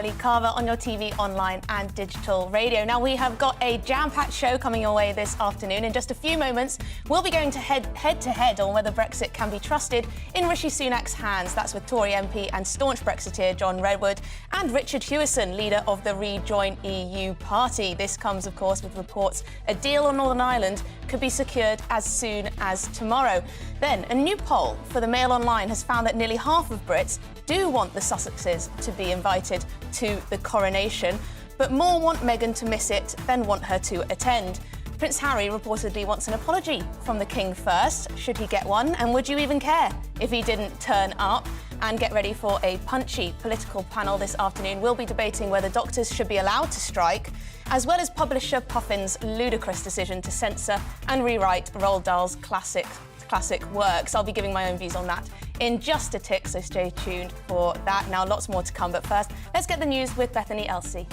Carver on your TV, online and digital radio. Now, we have got a jam-packed show coming your way this afternoon. In just a few moments, we'll be going to head-to-head on whether Brexit can be trusted in Rishi Sunak's hands. That's with Tory MP and staunch Brexiteer John Redwood and Richard Hewison, leader of the Rejoin EU party. This comes, of course, with reports a deal on Northern Ireland could be secured as soon as tomorrow. Then, a new poll for the Mail Online has found that nearly half of Brits do want the Sussexes to be invited to the coronation, but more want Meghan to miss it than want her to attend. Prince Harry reportedly wants an apology from the King first, should he get one, and would you even care if he didn't turn up? And get ready for a punchy political panel this afternoon. We'll be debating whether doctors should be allowed to strike, as well as publisher Puffin's ludicrous decision to censor and rewrite Roald Dahl's classic works. I'll be giving my own views on that in just a tick, so stay tuned for that. Now, lots more to come, but first, let's get the news with Bethany Elsey.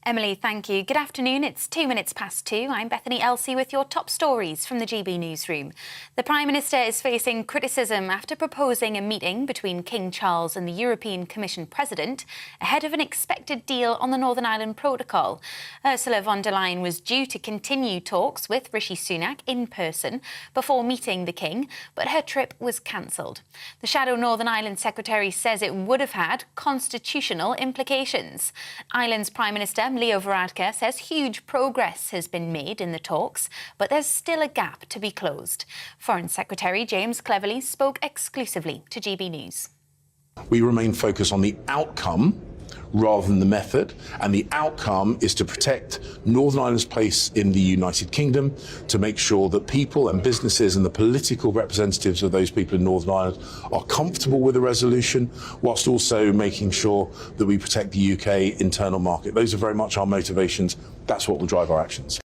Emily, thank you. Good afternoon. It's 2:02. I'm Bethany Elsey with your top stories from the GB newsroom. The Prime Minister is facing criticism after proposing a meeting between King Charles and the European Commission President ahead of an expected deal on the Northern Ireland Protocol. Ursula von der Leyen was due to continue talks with Rishi Sunak in person before meeting the King, but her trip was cancelled. The Shadow Northern Ireland Secretary says it would have had constitutional implications. Ireland's Prime Minister Leo Varadkar says huge progress has been made in the talks, but there's still a gap to be closed. Foreign Secretary James Cleverly spoke exclusively to GB News. We remain focused on the outcome rather than the method, and the outcome is to protect Northern Ireland's place in the United Kingdom, to make sure that people and businesses and the political representatives of those people in Northern Ireland are comfortable with the resolution, whilst also making sure that we protect the UK internal market. Those are very much our motivations. That's what will drive our actions.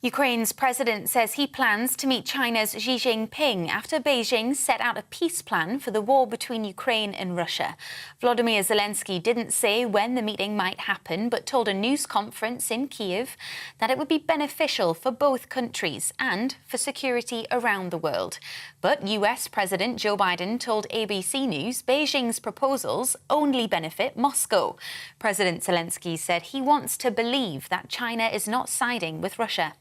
Ukraine's president says he plans to meet China's Xi Jinping after Beijing set out a peace plan for the war between Ukraine and Russia. Volodymyr Zelensky didn't say when the meeting might happen, but told a news conference in Kyiv that it would be beneficial for both countries and for security around the world. But US President Joe Biden told ABC News Beijing's proposals only benefit Moscow. President Zelensky said he wants to believe that China is not siding with Russia.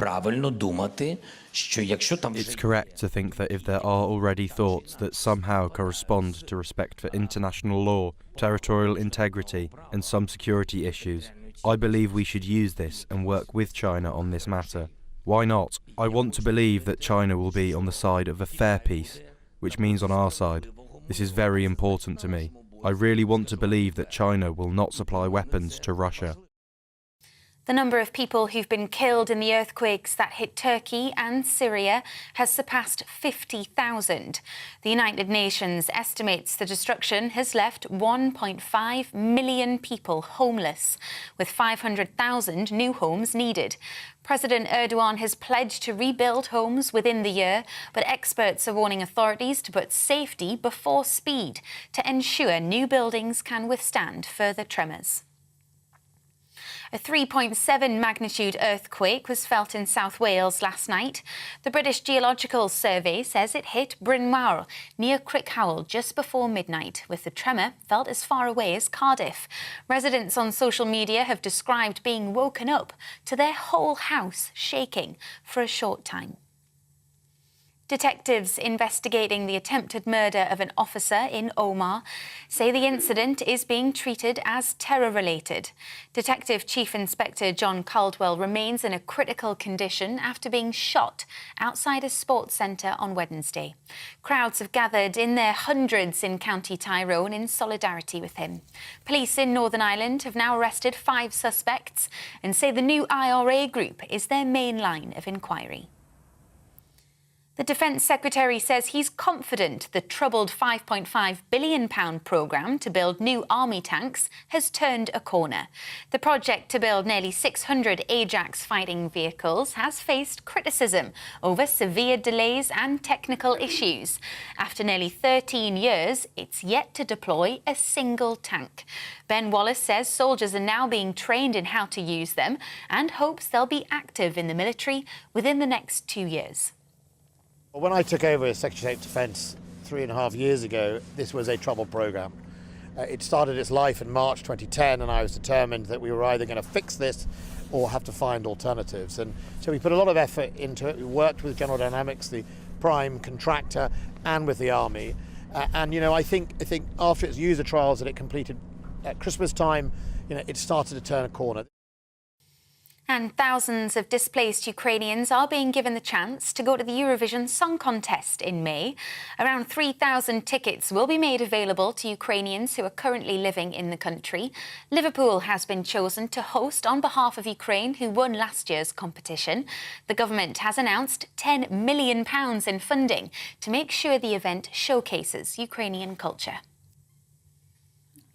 It's correct to think that if there are already thoughts that somehow correspond to respect for international law, territorial integrity and some security issues, I believe we should use this and work with China on this matter. Why not? I want to believe that China will be on the side of a fair peace, which means on our side. This is very important to me. I really want to believe that China will not supply weapons to Russia. The number of people who've been killed in the earthquakes that hit Turkey and Syria has surpassed 50,000. The United Nations estimates the destruction has left 1.5 million people homeless, with 500,000 new homes needed. President Erdogan has pledged to rebuild homes within the year, but experts are warning authorities to put safety before speed to ensure new buildings can withstand further tremors. A 3.7 magnitude earthquake was felt in South Wales last night. The British Geological Survey says it hit Bryn Mawr near Crickhowell just before midnight, with the tremor felt as far away as Cardiff. Residents on social media have described being woken up to their whole house shaking for a short time. Detectives investigating the attempted murder of an officer in Omagh say the incident is being treated as terror-related. Detective Chief Inspector John Caldwell remains in a critical condition after being shot outside a sports centre on Wednesday. Crowds have gathered in their hundreds in County Tyrone in solidarity with him. Police in Northern Ireland have now arrested 5 suspects and say the new IRA group is their main line of inquiry. The Defence Secretary says he's confident the troubled £5.5 billion programme to build new army tanks has turned a corner. The project to build nearly 600 Ajax fighting vehicles has faced criticism over severe delays and technical issues. After nearly 13 years, it's yet to deploy a single tank. Ben Wallace says soldiers are now being trained in how to use them and hopes they'll be active in the military within the next 2 years. When I took over as Secretary of State Defence 3.5 years ago, this was a troubled programme. It started its life in March 2010, and I was determined that we were either going to fix this or have to find alternatives. And so we put a lot of effort into it. We worked with General Dynamics, the prime contractor, and with the Army. And I think after its user trials that it completed at Christmas time, it started to turn a corner. And thousands of displaced Ukrainians are being given the chance to go to the Eurovision Song Contest in May. Around 3,000 tickets will be made available to Ukrainians who are currently living in the country. Liverpool has been chosen to host on behalf of Ukraine, who won last year's competition. The government has announced £10 million in funding to make sure the event showcases Ukrainian culture.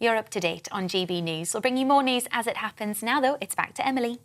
You're up to date on GB News. We'll bring you more news as it happens. Now, though, it's back to Emily.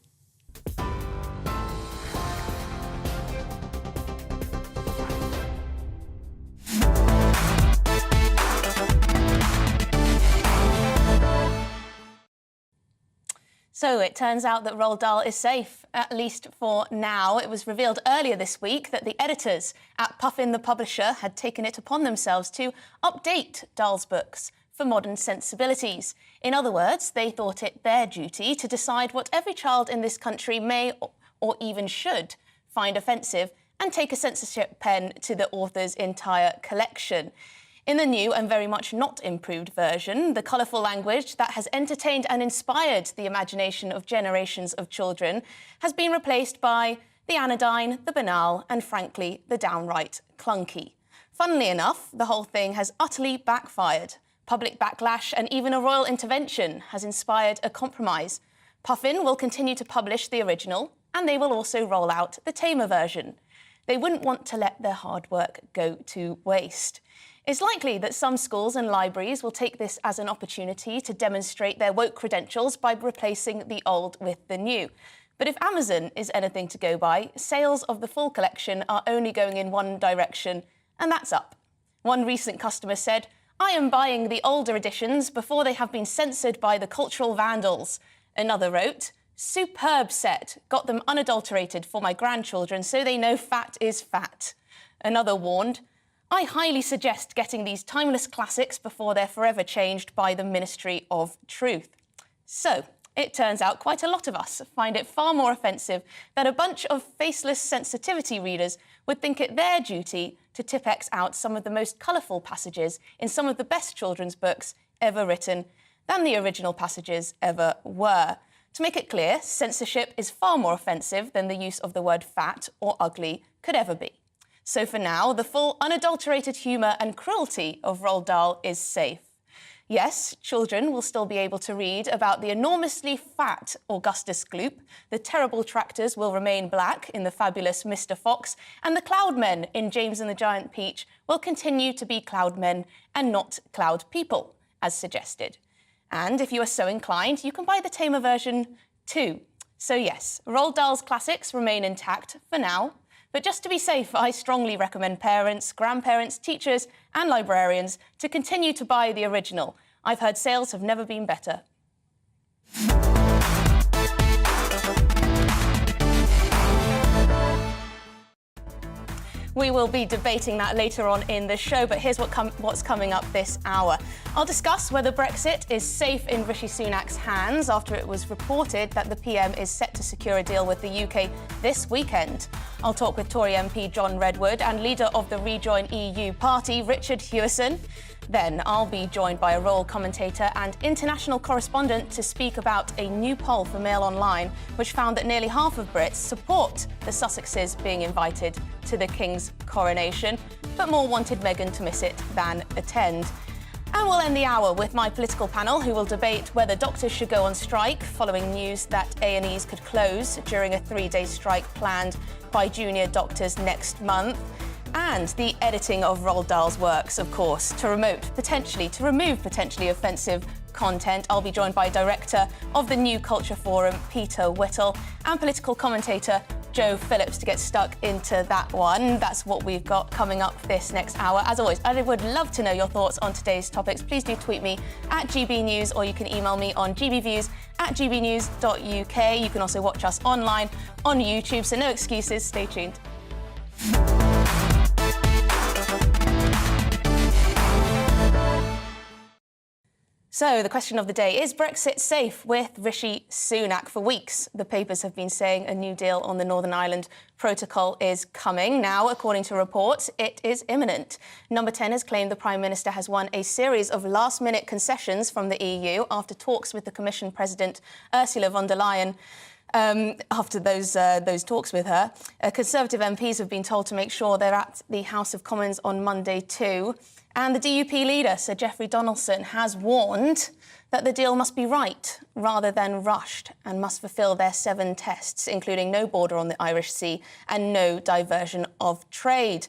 So it turns out that Roald Dahl is safe, at least for now. It was revealed earlier this week that the editors at Puffin the publisher had taken it upon themselves to update Dahl's books for modern sensibilities. In other words, they thought it their duty to decide what every child in this country may or even should find offensive and take a censorship pen to the author's entire collection. In the new and very much not improved version, the colourful language that has entertained and inspired the imagination of generations of children has been replaced by the anodyne, the banal, and frankly, the downright clunky. Funnily enough, the whole thing has utterly backfired. Public backlash and even a royal intervention has inspired a compromise. Puffin will continue to publish the original, and they will also roll out the tamer version. They wouldn't want to let their hard work go to waste. It's likely that some schools and libraries will take this as an opportunity to demonstrate their woke credentials by replacing the old with the new. But if Amazon is anything to go by, sales of the full collection are only going in one direction, and that's up. One recent customer said, "I am buying the older editions before they have been censored by the cultural vandals." Another wrote, "Superb set, got them unadulterated for my grandchildren so they know fat is fat." Another warned, "I highly suggest getting these timeless classics before they're forever changed by the Ministry of Truth." So, it turns out quite a lot of us find it far more offensive that a bunch of faceless sensitivity readers would think it their duty to Tipp-Ex out some of the most colourful passages in some of the best children's books ever written than the original passages ever were. To make it clear, censorship is far more offensive than the use of the word fat or ugly could ever be. So for now, the full unadulterated humour and cruelty of Roald Dahl is safe. Yes, children will still be able to read about the enormously fat Augustus Gloop, the terrible tractors will remain black in the fabulous Mr. Fox, and the Cloudmen in James and the Giant Peach will continue to be Cloudmen and not Cloud People, as suggested. And if you are so inclined, you can buy the tamer version too. So yes, Roald Dahl's classics remain intact for now. But just to be safe, I strongly recommend parents, grandparents, teachers and librarians to continue to buy the original. I've heard sales have never been better. We will be debating that later on in the show, but here's what's coming up this hour. I'll discuss whether Brexit is safe in Rishi Sunak's hands after it was reported that the PM is set to secure a deal with the UK this weekend. I'll talk with Tory MP John Redwood and leader of the Rejoin EU party, Richard Hewison. Then I'll be joined by a royal commentator and international correspondent to speak about a new poll for Mail Online, which found that nearly half of Brits support the Sussexes being invited to the King's coronation, but more wanted Meghan to miss it than attend. And we'll end the hour with my political panel, who will debate whether doctors should go on strike following news that A&Es could close during a 3-day strike planned by junior doctors next month. And the editing of Roald Dahl's works, of course, to remove potentially offensive content. I'll be joined by director of the New Culture Forum, Peter Whittle, and political commentator Joe Phillips to get stuck into that one. That's what we've got coming up this next hour. As always, I would love to know your thoughts on today's topics. Please do tweet me at GBNews, or you can email me on gbviews@gbnews.uk. You can also watch us online on YouTube, so no excuses. Stay tuned. So the question of the day, is Brexit safe with Rishi Sunak? For weeks, the papers have been saying a new deal on the Northern Ireland Protocol is coming. Now, according to reports, it is imminent. Number 10 has claimed the Prime Minister has won a series of last-minute concessions from the EU after talks with the Commission President Ursula von der Leyen. After those talks with her, Conservative MPs have been told to make sure they're at the House of Commons on Monday too. And the DUP leader, Sir Geoffrey Donaldson, has warned that the deal must be right rather than rushed and must fulfil their 7 tests, including no border on the Irish Sea and no diversion of trade.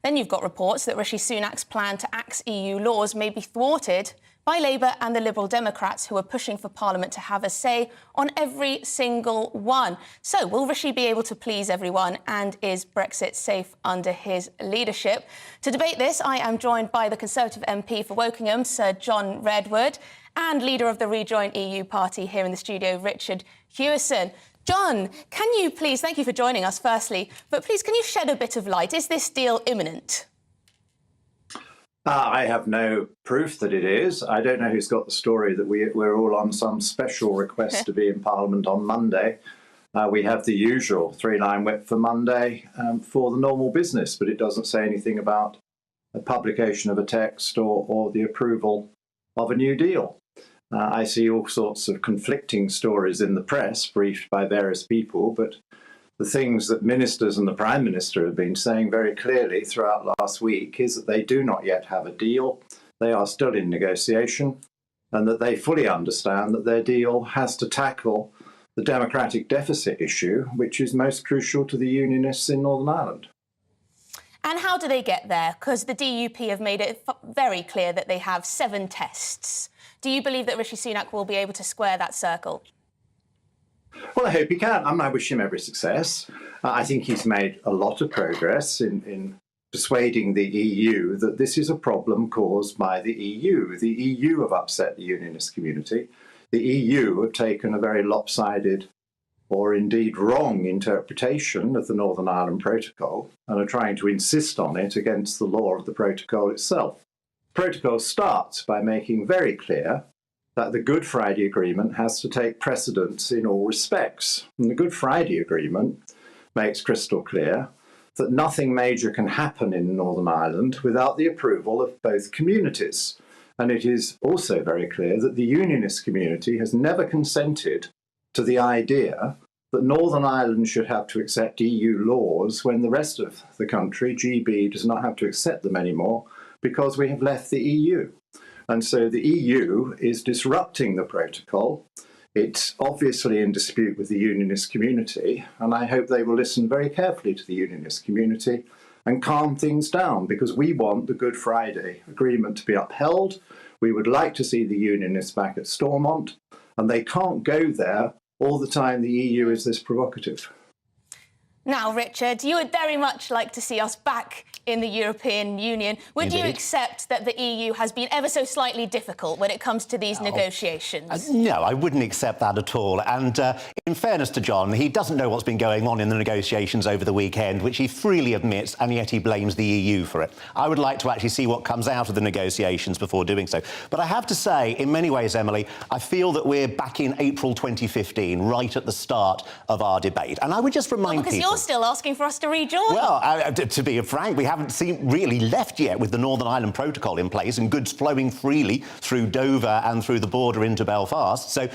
Then you've got reports that Rishi Sunak's plan to axe EU laws may be thwarted by Labour and the Liberal Democrats, who are pushing for Parliament to have a say on every single one. So, will Rishi be able to please everyone, and is Brexit safe under his leadership? To debate this, I am joined by the Conservative MP for Wokingham, Sir John Redwood, and leader of the Rejoin EU party here in the studio, Richard Hewison. John, can you please, thank you for joining us firstly, but please can you shed a bit of light? Is this deal imminent? I have no proof that it is. I don't know who's got the story that we're all on some special request to be in Parliament on Monday. We have the usual 3-line whip for Monday for the normal business, but it doesn't say anything about the publication of a text or the approval of a new deal. I see all sorts of conflicting stories in the press, briefed by various people, but the things that ministers and the Prime Minister have been saying very clearly throughout last week is that they do not yet have a deal, they are still in negotiation, and that they fully understand that their deal has to tackle the democratic deficit issue, which is most crucial to the Unionists in Northern Ireland. And how do they get there? Because the DUP have made it very clear that they have 7 tests. Do you believe that Rishi Sunak will be able to square that circle? Well, I hope he can. I wish him every success. I think he's made a lot of progress in persuading the EU that this is a problem caused by the EU. The EU have upset the unionist community. The EU have taken a very lopsided or indeed wrong interpretation of the Northern Ireland Protocol and are trying to insist on it against the law of the protocol itself. The protocol starts by making very clear that the Good Friday Agreement has to take precedence in all respects. And the Good Friday Agreement makes crystal clear that nothing major can happen in Northern Ireland without the approval of both communities. And it is also very clear that the unionist community has never consented to the idea that Northern Ireland should have to accept EU laws when the rest of the country, GB, does not have to accept them anymore because we have left the EU. And so the EU is disrupting the protocol. It's obviously in dispute with the unionist community, and I hope they will listen very carefully to the unionist community and calm things down, because we want the Good Friday Agreement to be upheld. We would like to see the unionists back at Stormont, and they can't go there all the time the EU is this provocative. Now, Richard, you would very much like to see us back in the European Union. Would you accept that the EU has been ever so slightly difficult when it comes to these negotiations? No, I wouldn't accept that at all. And in fairness to John, he doesn't know what's been going on in the negotiations over the weekend, which he freely admits, and yet he blames the EU for it. I would like to actually see what comes out of the negotiations before doing so. But I have to say, in many ways, Emily, I feel that we're back in April 2015, right at the start of our debate. And I would just remind people... Because you're still asking for us to rejoin. Well, to be frank, we haven't really left yet with the Northern Ireland Protocol in place and goods flowing freely through Dover and through the border into Belfast. So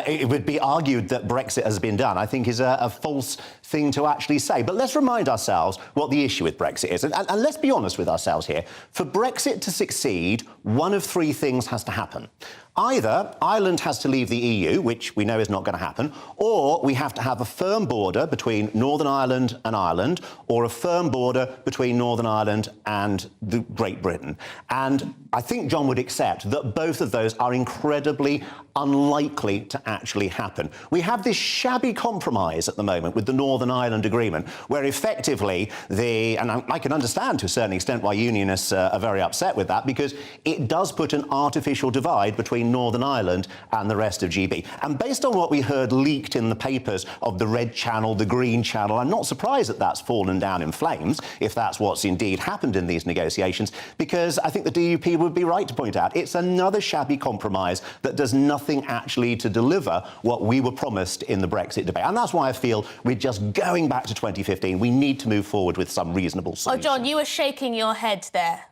it would be argued that Brexit has been done, I think, is a false thing to actually say. But let's remind ourselves what the issue with Brexit is. And let's be honest with ourselves here. For Brexit to succeed, one of 3 things has to happen. Either Ireland has to leave the EU, which we know is not going to happen, or we have to have a firm border between Northern Ireland and Ireland, or a firm border between Northern Ireland and Great Britain. And I think John would accept that both of those are incredibly unlikely to actually happen. We have this shabby compromise at the moment with the Northern Northern Ireland Agreement, where effectively and I can understand to a certain extent why unionists are very upset with that, because it does put an artificial divide between Northern Ireland and the rest of GB. And based on what we heard leaked in the papers of the Red Channel, the Green Channel, I'm not surprised that that's fallen down in flames, if that's what's indeed happened in these negotiations, because I think the DUP would be right to point out it's another shabby compromise that does nothing actually to deliver what we were promised in the Brexit debate. And that's why I feel we're just going back to 2015. We need to move forward with some reasonable solution. Oh, John, you were shaking your head there.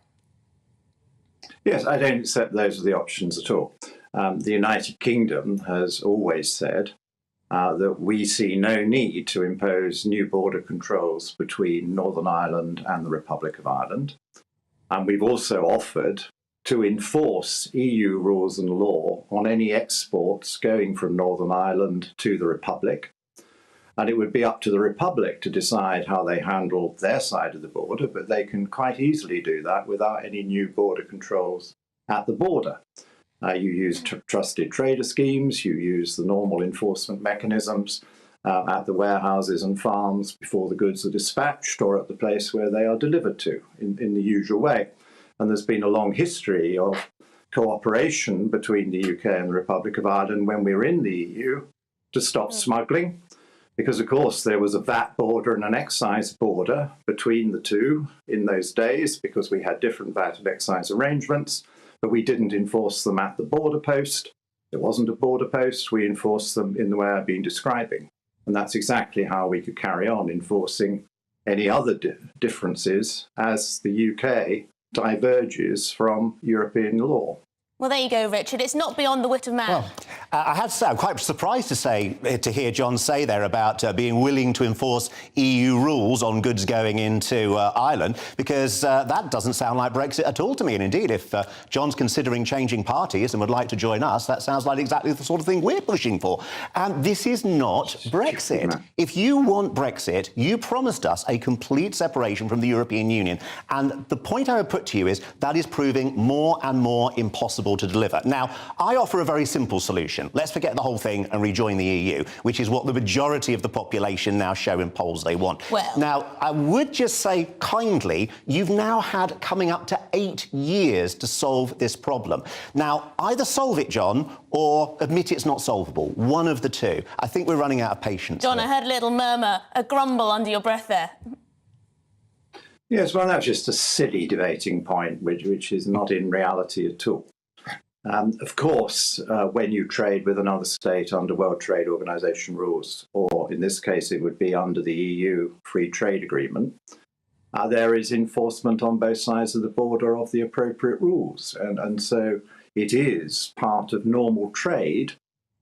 Yes, I don't accept those are the options at all. The United Kingdom has always said that we see no need to impose new border controls between Northern Ireland and the Republic of Ireland. And we've also offered to enforce EU rules and law on any exports going from Northern Ireland to the Republic. And it would be up to the Republic to decide how they handle their side of the border, but they can quite easily do that without any new border controls at the border. You use trusted trader schemes, you use the normal enforcement mechanisms at the warehouses and farms before the goods are dispatched or at the place where they are delivered to in the usual way. And there's been a long history of cooperation between the UK and the Republic of Ireland when we were in the EU to stop smuggling. Because, of course, there was a VAT border and an excise border between the two in those days because we had different VAT and excise arrangements, but we didn't enforce them at the border post. There wasn't a border post. We enforced them in the way I've been describing. And that's exactly how we could carry on enforcing any other differences as the UK diverges from European law. Well, there you go, Richard. It's not beyond the wit of man. Well, I have to say, I'm quite surprised to hear John say there about being willing to enforce EU rules on goods going into Ireland, because that doesn't sound like Brexit at all to me. And indeed, if John's considering changing parties and would like to join us, that sounds like exactly the sort of thing we're pushing for. And this is not Brexit. If you want Brexit, you promised us a complete separation from the European Union. And the point I would put to you is that is proving more and more impossible to deliver. Now, I offer a very simple solution. Let's forget the whole thing and rejoin the EU, which is what the majority of the population now show in polls they want. Well. Now, I would just say kindly, you've now had coming up to 8 years to solve this problem. Now, either solve it, John, or admit it's not solvable. One of the two. I think we're running out of patience. John, I heard a little murmur, a grumble under your breath there. Yes, well, that's just a silly debating point, which is not in reality at all. Of course, when you trade with another state under World Trade Organization rules, or in this case it would be under the EU Free Trade Agreement, there is enforcement on both sides of the border of the appropriate rules. And so it is part of normal trade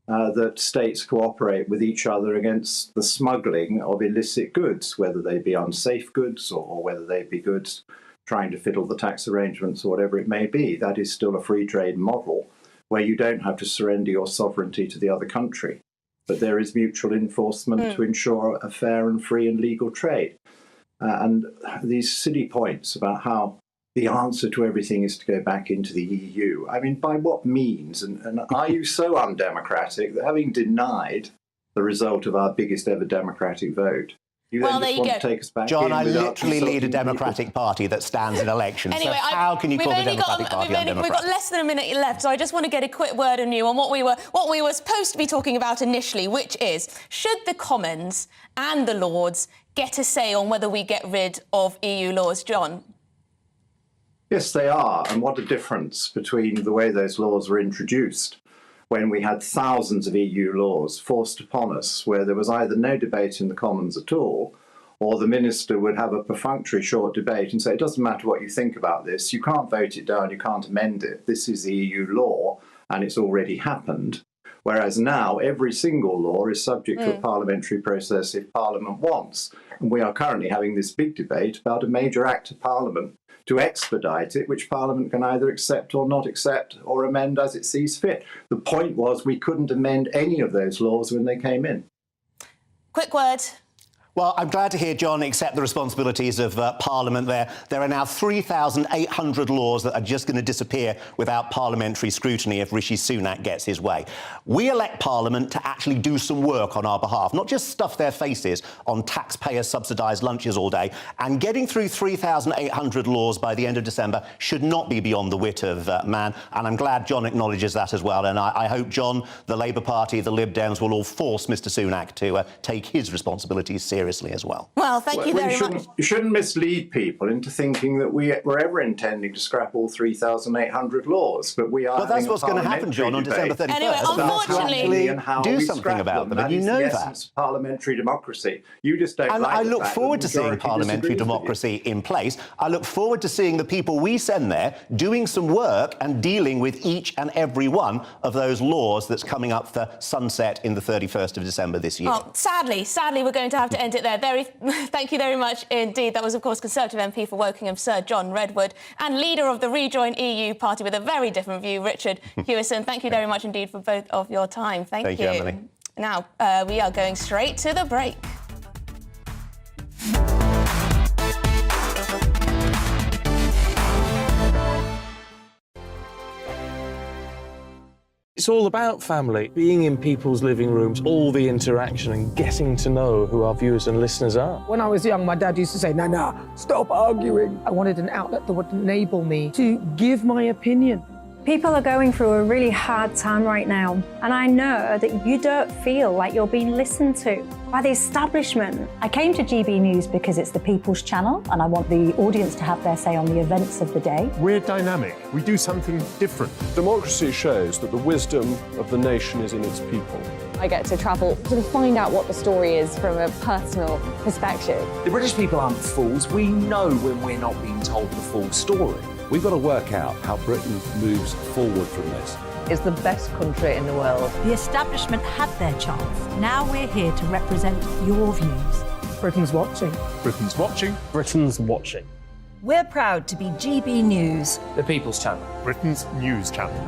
that states cooperate with each other against the smuggling of illicit goods, whether they be unsafe goods or whether they be goods trying to fiddle the tax arrangements or whatever it may be. That is still a free trade model where you don't have to surrender your sovereignty to the other country. But there is mutual enforcement to ensure a fair and free and legal trade. And these silly points about how the answer to everything is to go back into the EU. I mean, by what means? And are you so undemocratic that having denied the result of our biggest ever democratic vote, you then just want to take us back John, in I without literally lead a consulting Democratic Party that stands in elections. Anyway, so how can you call the Democratic Party undemocratic? We've got less than a minute left, so I just want to get a quick word on you on what we were supposed to be talking about initially, which is, should the Commons and the Lords get a say on whether we get rid of EU laws? John? Yes, they are. And what a difference between the way those laws were introduced when we had thousands of EU laws forced upon us, where there was either no debate in the Commons at all, or the minister would have a perfunctory short debate and say, it doesn't matter what you think about this, you can't vote it down, you can't amend it, this is the EU law, and it's already happened. Whereas now, every single law is subject to a parliamentary process if Parliament wants. And we are currently having this big debate about a major act of Parliament to expedite it, which Parliament can either accept or not accept or amend as it sees fit. The point was we couldn't amend any of those laws when they came in. Quick word. Well, I'm glad to hear John accept the responsibilities of Parliament there. There are now 3,800 laws that are just going to disappear without parliamentary scrutiny if Rishi Sunak gets his way. We elect Parliament to actually do some work on our behalf, not just stuff their faces on taxpayer-subsidised lunches all day. And getting through 3,800 laws by the end of December should not be beyond the wit of man. And I'm glad John acknowledges that as well. And I hope John, the Labour Party, the Lib Dems will all force Mr Sunak to take his responsibilities seriously as well. Well, thank you very much. You shouldn't mislead people into thinking that we're ever intending to scrap all 3,800 laws, but we are. But that's what's going to happen, John, on December 31st. Anyway, unfortunately, do something about them, and you know that. Parliamentary democracy. You just don't. And I look forward to seeing parliamentary democracy in place. I look forward to seeing the people we send there doing some work and dealing with each and every one of those laws that's coming up for sunset in the 31st of December this year. Well, sadly, we're going to have to end it there. Thank you very much indeed. That was, of course, Conservative MP for Wokingham, Sir John Redwood, and leader of the Rejoin EU party with a very different view, Richard Hewison. Thank you very much indeed for both of your time. Thank you. Emily. Now, we are going straight to the break. It's all about family, being in people's living rooms, all the interaction and getting to know who our viewers and listeners are. When I was young, my dad used to say, "Nana, stop arguing." I wanted an outlet that would enable me to give my opinion. People are going through a really hard time right now, and I know that you don't feel like you're being listened to by the establishment. I came to GB News because it's the People's Channel, and I want the audience to have their say on the events of the day. We're dynamic. We do something different. Democracy shows that the wisdom of the nation is in its people. I get to travel to find out what the story is from a personal perspective. The British people aren't fools. We know when we're not being told the full story. We've got to work out how Britain moves forward from this. It's the best country in the world. The establishment had their chance. Now we're here to represent your views. Britain's watching. Britain's watching. Britain's watching. We're proud to be GB News. The People's Channel. Britain's news channel.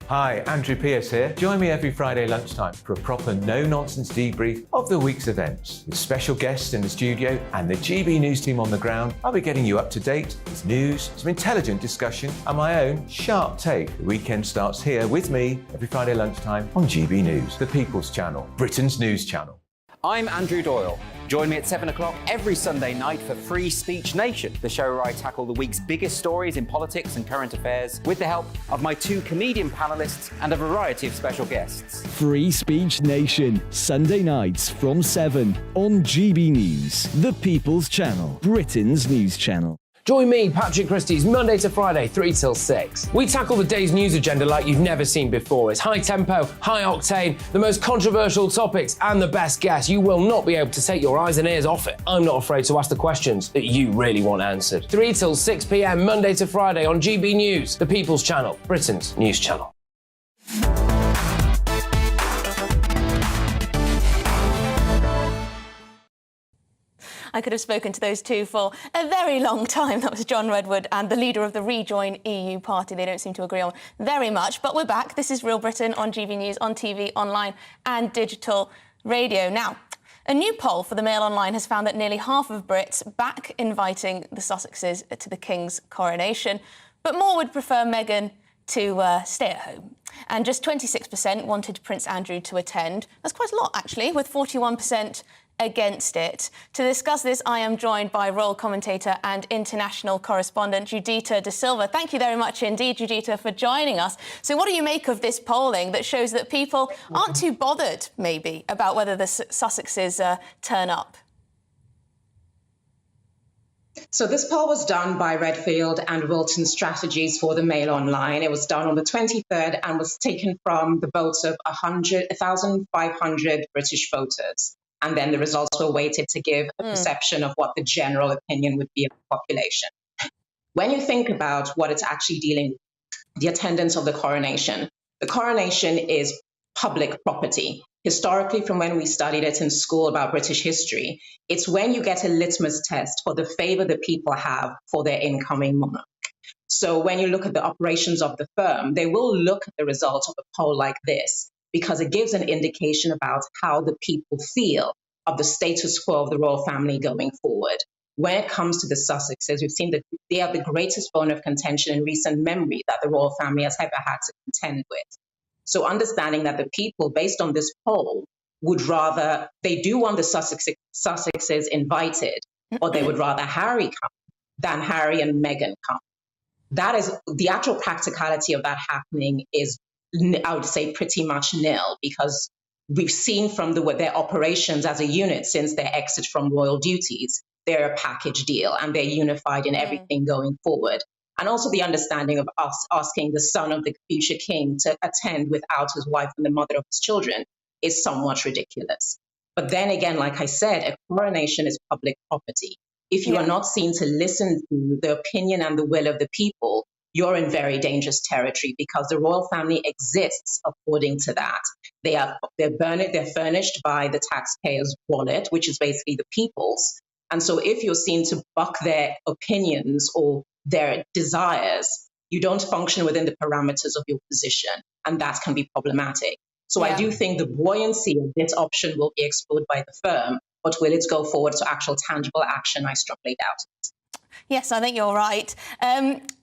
Hi, Andrew Pierce here. Join me every Friday lunchtime for a proper no-nonsense debrief of the week's events. With special guests in the studio and the GB News team on the ground, I'll be getting you up to date with news, some intelligent discussion and my own sharp take. The weekend starts here with me every Friday lunchtime on GB News, the People's Channel, Britain's news channel. I'm Andrew Doyle. Join me at 7 o'clock every Sunday night for Free Speech Nation, the show where I tackle the week's biggest stories in politics and current affairs with the help of my two comedian panellists and a variety of special guests. Free Speech Nation, Sunday nights from 7 on GB News, the People's Channel, Britain's news channel. Join me, Patrick Christie's, Monday to Friday, 3 till 6. We tackle the day's news agenda like you've never seen before. It's high tempo, high octane, the most controversial topics, and the best guests. You will not be able to take your eyes and ears off it. I'm not afraid to ask the questions that you really want answered. 3 till 6 p.m, Monday to Friday on GB News, the People's Channel, Britain's news channel. I could have spoken to those two for a very long time. That was John Redwood and the leader of the Rejoin EU party. They don't seem to agree on very much, but we're back. This is Real Britain on GB News, on TV, online and digital radio. Now, a new poll for the Mail Online has found that nearly half of Brits back inviting the Sussexes to the King's coronation, but more would prefer Meghan to stay at home. And just 26% wanted Prince Andrew to attend. That's quite a lot, actually, with 41% against it. To discuss this, I am joined by royal commentator and international correspondent Judita De Silva. Thank you very much indeed, Judita, for joining us. So what do you make of this polling that shows that people aren't too bothered, maybe, about whether the Sussexes turn up? So this poll was done by Redfield and Wilton Strategies for the Mail Online. It was done on the 23rd and was taken from the votes of 1,500 British voters. And then the results were weighted to give a perception of what the general opinion would be of the population. When you think about what it's actually dealing with, the attendance of the coronation is public property. Historically, from when we studied it in school about British history, it's when you get a litmus test for the favour the people have for their incoming monarch. So when you look at the operations of the firm, they will look at the results of a poll like this, because it gives an indication about how the people feel of the status quo of the royal family going forward. When it comes to the Sussexes, we've seen that they are the greatest bone of contention in recent memory that the royal family has ever had to contend with. So understanding that the people, based on this poll, would rather, they do want the Sussexes invited, or they would rather Harry come than Harry and Meghan come. That is, the actual practicality of that happening is, I would say, pretty much nil, because we've seen from their operations as a unit since their exit from royal duties, they're a package deal and they're unified in everything going forward. And also the understanding of us asking the son of the future king to attend without his wife and the mother of his children is somewhat ridiculous. But then again, like I said, a coronation is public property. If you are not seen to listen to the opinion and the will of the people, you're in very dangerous territory, because the royal family exists according to that. They're furnished by the taxpayer's wallet, which is basically the people's. And so if you're seen to buck their opinions or their desires, you don't function within the parameters of your position, and that can be problematic. So I do think the buoyancy of this option will be explored by the firm, but will it go forward to actual tangible action? I strongly doubt it. Yes, I think you're right.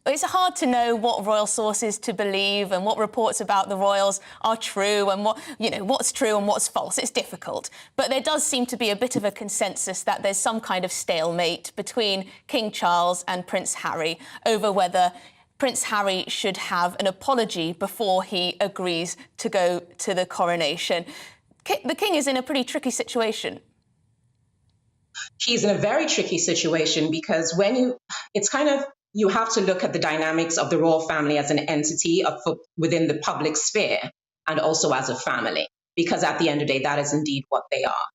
It's hard to know what royal sources to believe and what reports about the royals are true and what's true and what's false. It's difficult. But there does seem to be a bit of a consensus that there's some kind of stalemate between King Charles and Prince Harry over whether Prince Harry should have an apology before he agrees to go to the coronation. The king is in a pretty tricky situation. He's in a very tricky situation, because you have to look at the dynamics of the royal family as an entity within the public sphere and also as a family, because at the end of the day, that is indeed what they are.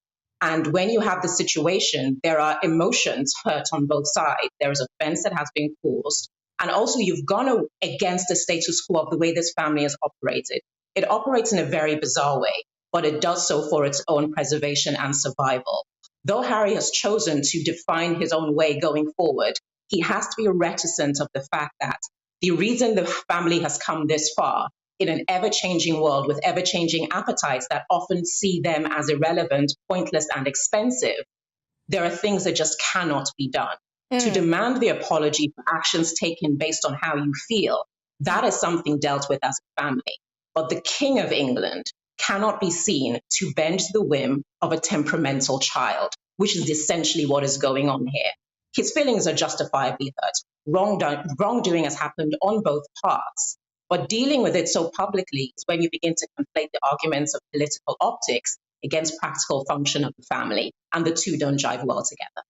And when you have the situation, there are emotions hurt on both sides. There is offense that has been caused. And also you've gone against the status quo of the way this family has operated. It operates in a very bizarre way, but it does so for its own preservation and survival. Though Harry has chosen to define his own way going forward, he has to be reticent of the fact that the reason the family has come this far in an ever-changing world with ever-changing appetites that often see them as irrelevant, pointless, and expensive, there are things that just cannot be done. To demand the apology for actions taken based on how you feel, that is something dealt with as a family. But the King of England cannot be seen to bend to the whim of a temperamental child, which is essentially what is going on here. His feelings are justifiably hurt. Wrongdoing has happened on both parts. But dealing with it so publicly is when you begin to conflate the arguments of political optics against practical function of the family, and the two don't jive well together.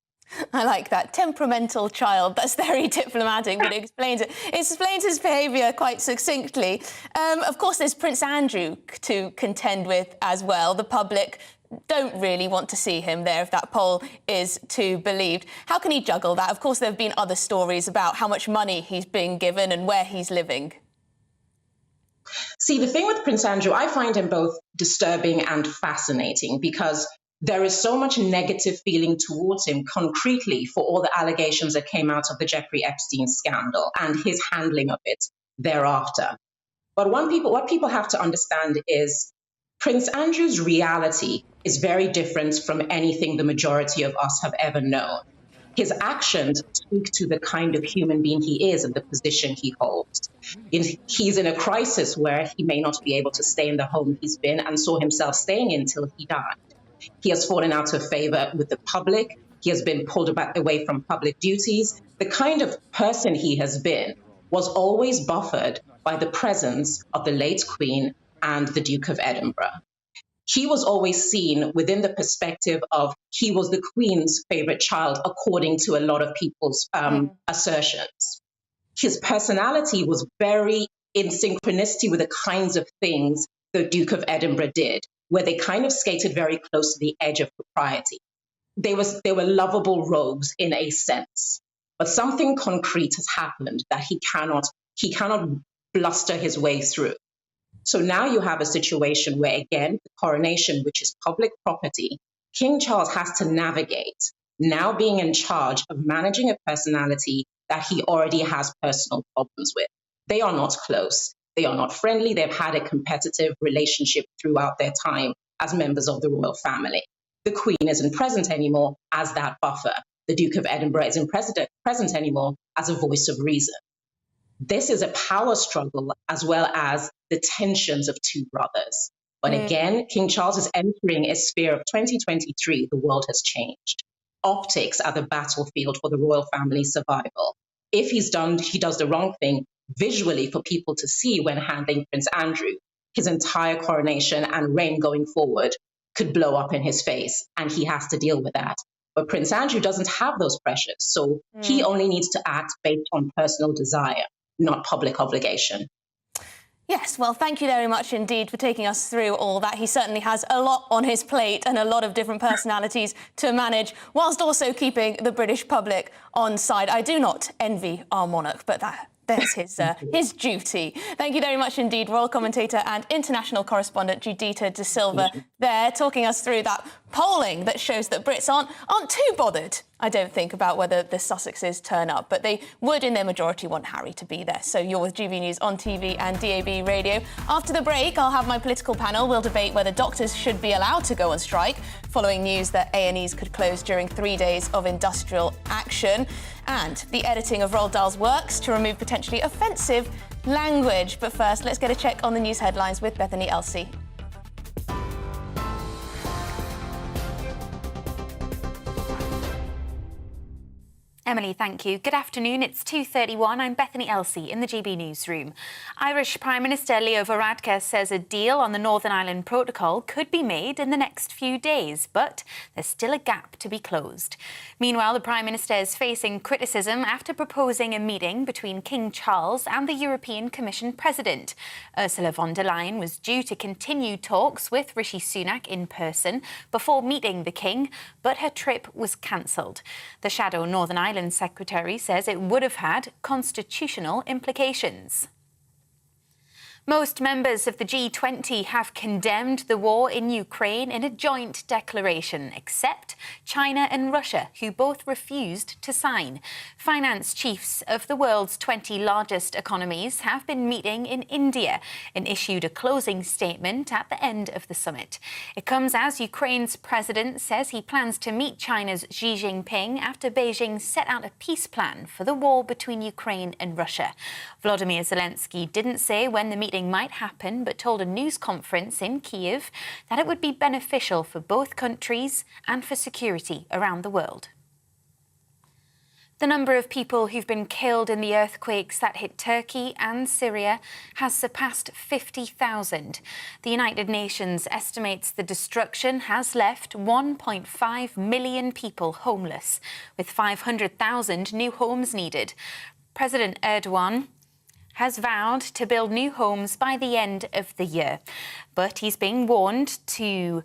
I like that. Temperamental child. That's very diplomatic, but it explains it. It explains his behaviour quite succinctly. Of course, there's Prince Andrew to contend with as well. The public don't really want to see him there, if that poll is to be believed. How can he juggle that? Of course, there have been other stories about how much money he's being given and where he's living. See, the thing with Prince Andrew, I find him both disturbing and fascinating, because there is so much negative feeling towards him concretely for all the allegations that came out of the Jeffrey Epstein scandal and his handling of it thereafter. But what people have to understand is Prince Andrew's reality is very different from anything the majority of us have ever known. His actions speak to the kind of human being he is and the position he holds. He's in a crisis where he may not be able to stay in the home he's been and saw himself staying in till he died. He has fallen out of favor with the public. He has been pulled away from public duties. The kind of person he has been was always buffered by the presence of the late Queen and the Duke of Edinburgh. He was always seen within the perspective of he was the Queen's favorite child, according to a lot of people's assertions. His personality was very in synchronicity with the kinds of things the Duke of Edinburgh did, where they kind of skated very close to the edge of propriety. They were lovable rogues in a sense, but something concrete has happened that he cannot bluster his way through. So now you have a situation where, again, the coronation, which is public property, King Charles has to navigate, now being in charge of managing a personality that he already has personal problems with. They are not close. They are not friendly. They've had a competitive relationship throughout their time as members of the royal family. The Queen isn't present anymore as that buffer. The Duke of Edinburgh isn't present anymore as a voice of reason. This is a power struggle as well as the tensions of two brothers. But again, King Charles is entering a sphere of 2023. The world has changed. Optics are the battlefield for the royal family's survival. If he does the wrong thing visually for people to see when handling Prince Andrew, his entire coronation and reign going forward could blow up in his face, and he has to deal with that. But Prince Andrew doesn't have those pressures, so he only needs to act based on personal desire, not public obligation. Yes, well, thank you very much indeed for taking us through all that. He certainly has a lot on his plate and a lot of different personalities to manage, whilst also keeping the British public on side. I do not envy our monarch, but there's his duty. Thank you very much indeed, royal commentator and international correspondent Judita De Silva there, talking us through that polling that shows that Brits aren't too bothered, I don't think, about whether the Sussexes turn up, but they would in their majority want Harry to be there. So you're with GB News on TV and DAB radio. After the break, I'll have my political panel. We'll debate whether doctors should be allowed to go on strike following news that A&Es could close during 3 days of industrial action, and the editing of Roald Dahl's works to remove potentially offensive language. But first, let's get a check on the news headlines with Bethany Elsey. Emily, thank you. Good afternoon. It's 2:31. I'm Bethany Elsey in the GB Newsroom. Irish Prime Minister Leo Varadkar says a deal on the Northern Ireland Protocol could be made in the next few days, but there's still a gap to be closed. Meanwhile, the Prime Minister is facing criticism after proposing a meeting between King Charles and the European Commission President. Ursula von der Leyen was due to continue talks with Rishi Sunak in person before meeting the King, but her trip was cancelled. The shadow Northern Ireland Secretary says it would have had constitutional implications. Most members of the G20 have condemned the war in Ukraine in a joint declaration, except China and Russia, who both refused to sign. Finance chiefs of the world's 20 largest economies have been meeting in India and issued a closing statement at the end of the summit. It comes as Ukraine's president says he plans to meet China's Xi Jinping after Beijing set out a peace plan for the war between Ukraine and Russia. Volodymyr Zelensky didn't say when the meeting might happen, but told a news conference in Kyiv that it would be beneficial for both countries and for security around the world. The number of people who've been killed in the earthquakes that hit Turkey and Syria has surpassed 50,000. The United Nations estimates the destruction has left 1.5 million people homeless, with 500,000 new homes needed. President Erdogan has vowed to build new homes by the end of the year, but he's being warned to...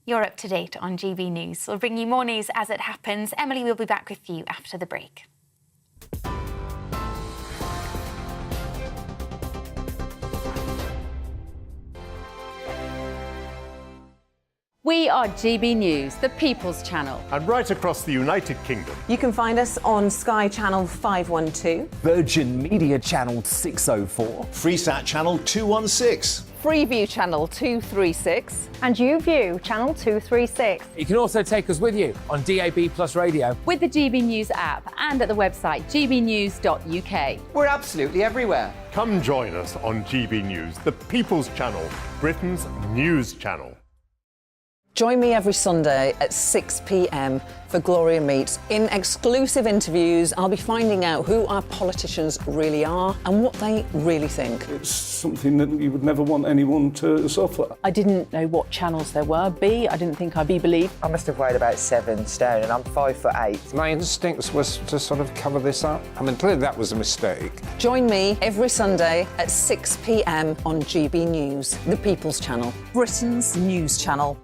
You're up to date on GB News. We'll bring you more news as it happens. Emily will be back with you after the break. We are GB News, the People's Channel. And right across the United Kingdom. You can find us on Sky Channel 512, Virgin Media Channel 604, Freesat Channel 216, Freeview Channel 236, and YouView Channel 236. You can also take us with you on DAB Plus Radio, with the GB News app and at the website gbnews.uk. We're absolutely everywhere. Come join us on GB News, the People's Channel, Britain's news channel. Join me every Sunday at 6 p.m. for Gloria Meets. In exclusive interviews, I'll be finding out who our politicians really are and what they really think. It's something that you would never want anyone to suffer. I didn't know what channels there were. I didn't think I'd be believed. I must have weighed about 7 stone and I'm 5'8". My instincts was to sort of cover this up. I mean, clearly that was a mistake. Join me every Sunday at 6 p.m. on GB News, the People's Channel, Britain's news channel.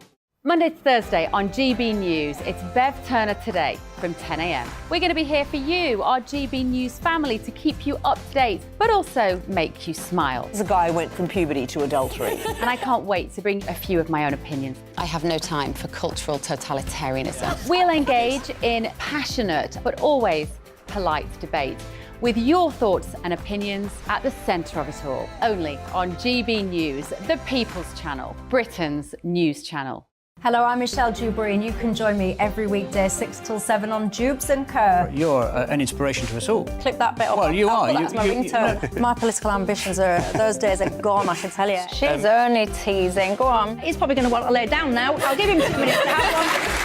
Monday to Thursday on GB News, it's Bev Turner Today from 10 a.m. We're going to be here for you, our GB News family, to keep you up to date, but also make you smile. There's a guy who went from puberty to adultery. And I can't wait to bring a few of my own opinions. I have no time for cultural totalitarianism. We'll engage in passionate, but always polite debate. with your thoughts and opinions at the centre of it all. Only on GB News, the People's Channel, Britain's news channel. Hello, I'm Michelle Dewberry, and you can join me every weekday 6 till 7 on Jubes and Kerr. You're an inspiration to us all. Click that bit up. Well, you are. That's my ringtone. My political ambitions those days are gone, I can tell you. She's only teasing. Go on. He's probably going to want to lay down now. I'll give him 2 minutes to have one.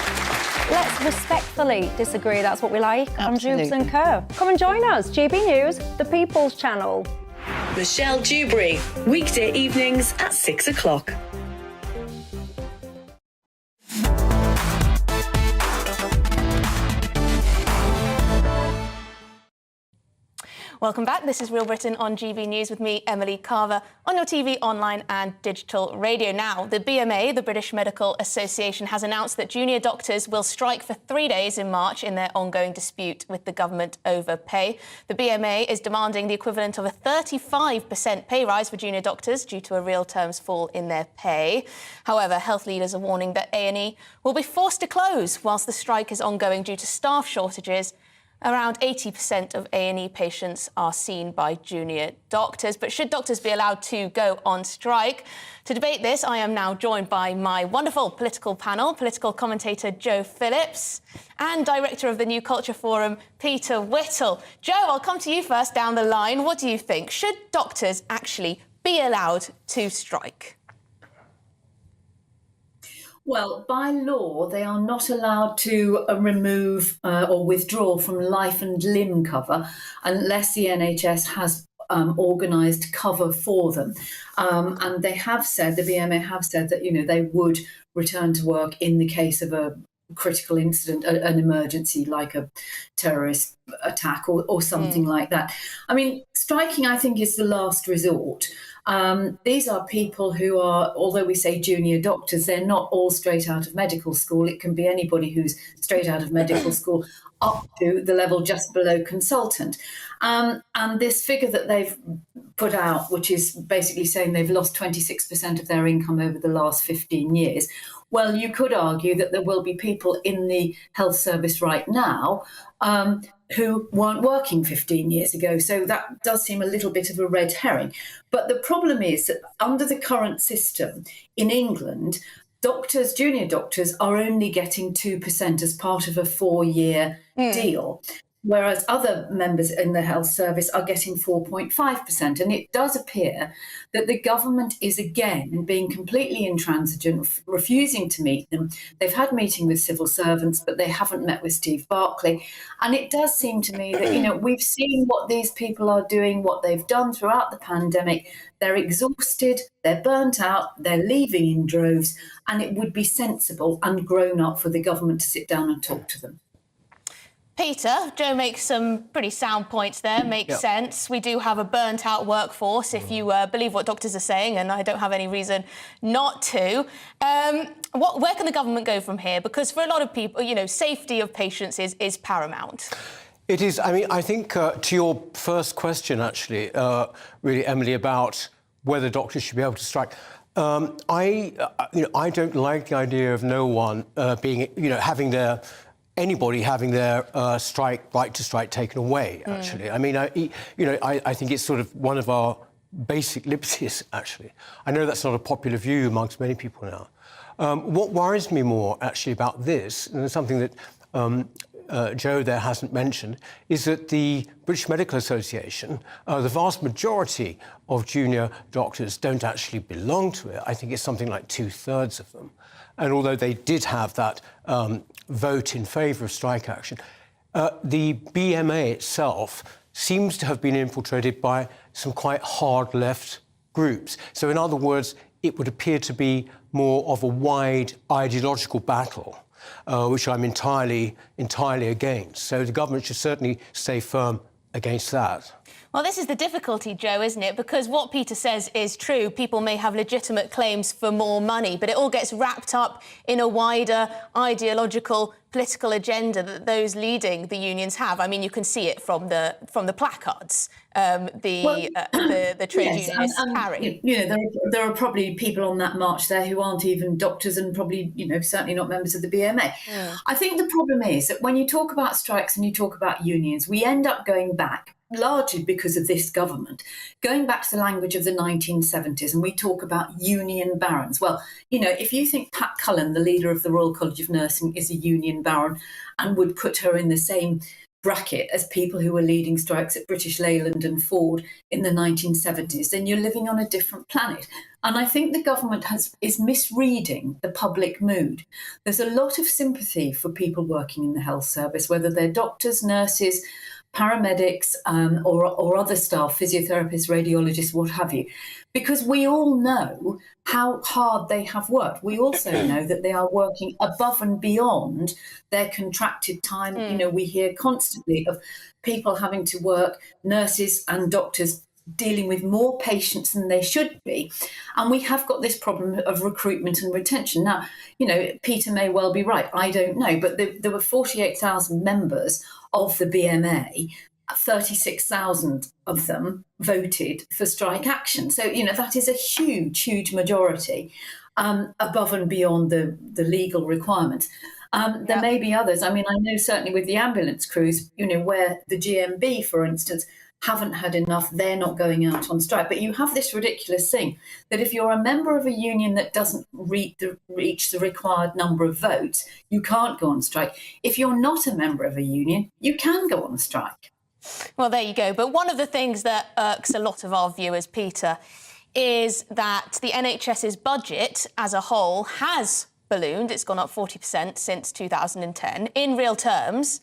Let's respectfully disagree. That's what we like on Jubes and Kerr. Come and join us. GB News, the People's Channel. Michelle Dewberry, weekday evenings at 6 o'clock. Welcome back. This is Real Britain on GB News with me, Emily Carver, on your TV, online and digital radio. Now, the BMA, the British Medical Association, has announced that junior doctors will strike for 3 days in March in their ongoing dispute with the government over pay. The BMA is demanding the equivalent of a 35% pay rise for junior doctors due to a real terms fall in their pay. However, health leaders are warning that A&E will be forced to close whilst the strike is ongoing due to staff shortages. Around 80% of A&E patients are seen by junior doctors. But should doctors be allowed to go on strike? To debate this, I am now joined by my wonderful political panel, political commentator Joe Phillips and director of the New Culture Forum, Peter Whittle. Joe, I'll come to you first down the line. What do you think? Should doctors actually be allowed to strike? Well, by law, they are not allowed to remove or withdraw from life and limb cover unless the NHS has organised cover for them. And they have said, the BMA have said that, they would return to work in the case of a critical incident, an emergency like a terrorist attack or something like that. I mean, striking, I think, is the last resort. These are people who are, although we say junior doctors, they're not all straight out of medical school. It can be anybody who's straight out of medical school up to the level just below consultant. And this figure that they've put out, which is basically saying they've lost 26% of their income over the last 15 years, well, you could argue that there will be people in the health service right now who weren't working 15 years ago. So that does seem a little bit of a red herring. But the problem is that under the current system in England, doctors, junior doctors, are only getting 2% as part of a 4-year deal, whereas other members in the health service are getting 4.5%. And it does appear that the government is again being completely intransigent, refusing to meet them. They've had meeting with civil servants, but they haven't met with Steve Barclay. And it does seem to me that, we've seen what these people are doing, what they've done throughout the pandemic. They're exhausted, they're burnt out, they're leaving in droves, and it would be sensible and grown up for the government to sit down and talk to them. Peter, Joe makes some pretty sound points there, makes sense. We do have a burnt-out workforce, if you believe what doctors are saying, and I don't have any reason not to. Where can the government go from here? Because for a lot of people, safety of patients is paramount. It is. I mean, I think to your first question, actually, really, Emily, about whether doctors should be able to strike. I don't like the idea of no one being, anybody having their right to strike taken away, actually. I mean, I think it's sort of one of our basic liberties, actually. I know that's not a popular view amongst many people now. What worries me more, actually, about this, and it's something that Joe there hasn't mentioned, is that the British Medical Association, the vast majority of junior doctors don't actually belong to it. I think it's something like 2/3 of them. And although they did have that vote in favour of strike action, the BMA itself seems to have been infiltrated by some quite hard left groups. So in other words, it would appear to be more of a wide ideological battle, which I'm entirely against. So the government should certainly stay firm against that. Well, this is the difficulty, Joe, isn't it? Because what Peter says is true. People may have legitimate claims for more money, but it all gets wrapped up in a wider ideological political agenda that those leading the unions have. I mean, you can see it from the placards the trade unionists carry. There are probably people on that march there who aren't even doctors and probably, certainly not members of the BMA. I think the problem is that when you talk about strikes and you talk about unions, we end up going back largely because of this government, going back to the language of the 1970s, and we talk about union barons. Well, if you think Pat Cullen, the leader of the Royal College of Nursing, is a union baron and would put her in the same bracket as people who were leading strikes at British Leyland and Ford in the 1970s, then you're living on a different planet. And I think the government is misreading the public mood. There's a lot of sympathy for people working in the health service, whether they're doctors, nurses, paramedics, or other staff, physiotherapists, radiologists, what have you, because we all know how hard they have worked. We also know that they are working above and beyond their contracted time. We hear constantly of people having to work, nurses and doctors dealing with more patients than they should be. And we have got this problem of recruitment and retention. Now, Peter may well be right, I don't know, but there were 48,000 members of the BMA, 36,000 of them voted for strike action. So, that is a huge, huge majority above and beyond the legal requirements. There may be others. I mean, I know certainly with the ambulance crews, where the GMB, for instance, haven't had enough, they're not going out on strike. But you have this ridiculous thing that if you're a member of a union that doesn't reach the required number of votes, you can't go on strike. If you're not a member of a union, you can go on strike. Well, there you go. But one of the things that irks a lot of our viewers, Peter, is that the NHS's budget as a whole has ballooned. It's gone up 40% since 2010 in real terms.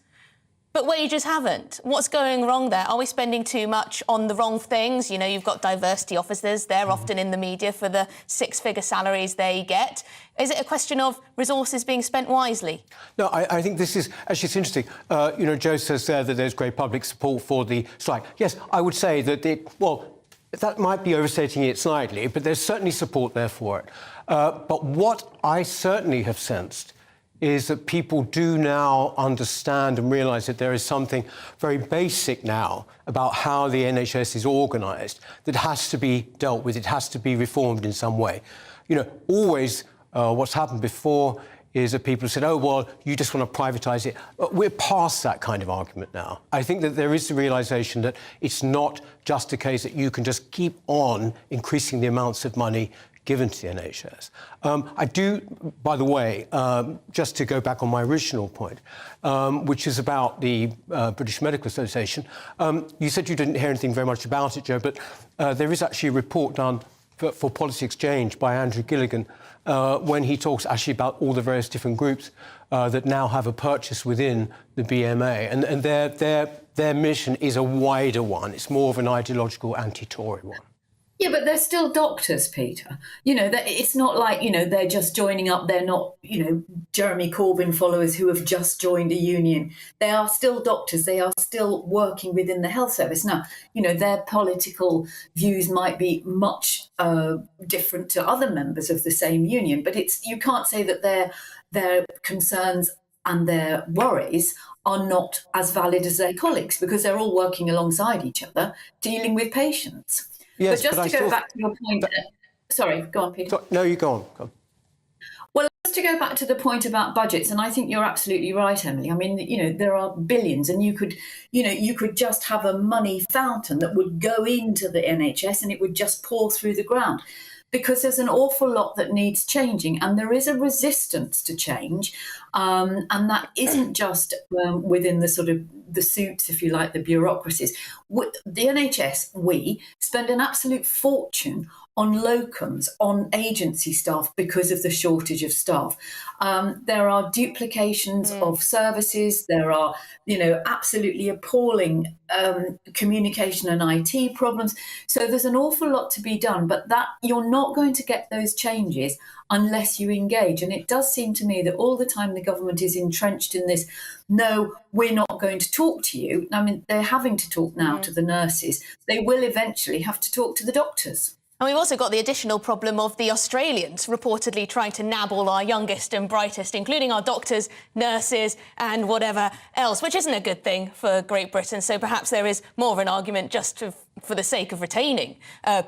But wages haven't. What's going wrong there? Are we spending too much on the wrong things? You've got diversity officers. They're often in the media for the six-figure salaries they get. Is it a question of resources being spent wisely? No, I think this is actually it's interesting. Joe says there that there's great public support for the strike. Yes, I would say that that might be overstating it slightly, but there's certainly support there for it. But what I certainly have sensed is that people do now understand and realise that there is something very basic now about how the NHS is organised that has to be dealt with. It has to be reformed in some way. Always what's happened before is that people said, oh, well, you just want to privatise it. We're past that kind of argument now. I think that there is the realisation that it's not just a case that you can just keep on increasing the amounts of money given to the NHS. I do, by the way, just to go back on my original point, which is about the British Medical Association, you said you didn't hear anything very much about it, Joe, but there is actually a report done for Policy Exchange by Andrew Gilligan when he talks actually about all the various different groups that now have a purchase within the BMA, and their mission is a wider one. It's more of an ideological anti-Tory one. Yeah, but they're still doctors, Peter. It's not like, they're just joining up. They're not, Jeremy Corbyn followers who have just joined a union. They are still doctors. They are still working within the health service. Now, their political views might be much different to other members of the same union, but you can't say that their concerns and their worries are not as valid as their colleagues, because they're all working alongside each other, dealing with patients. Yes, but just to go back to your point... Sorry, go on, Peter. No, you go on. Go on. Well, just to go back to the point about budgets, and I think you're absolutely right, Emily. I mean, there are billions, and you could just have a money fountain that would go into the NHS and it would just pour through the ground, because there's an awful lot that needs changing, and there is a resistance to change, and that isn't just within the sort of the suits, if you like, the bureaucracies. The NHS, we spend an absolute fortune on locums, on agency staff, because of the shortage of staff. There are duplications of services. There are, absolutely appalling communication and IT problems. So there's an awful lot to be done, but that you're not going to get those changes unless you engage. And it does seem to me that all the time the government is entrenched in this, no, we're not going to talk to you. I mean, they're having to talk now to the nurses. They will eventually have to talk to the doctors. And we've also got the additional problem of the Australians reportedly trying to nab all our youngest and brightest, including our doctors, nurses and whatever else, which isn't a good thing for Great Britain. So perhaps there is more of an argument just for the sake of retaining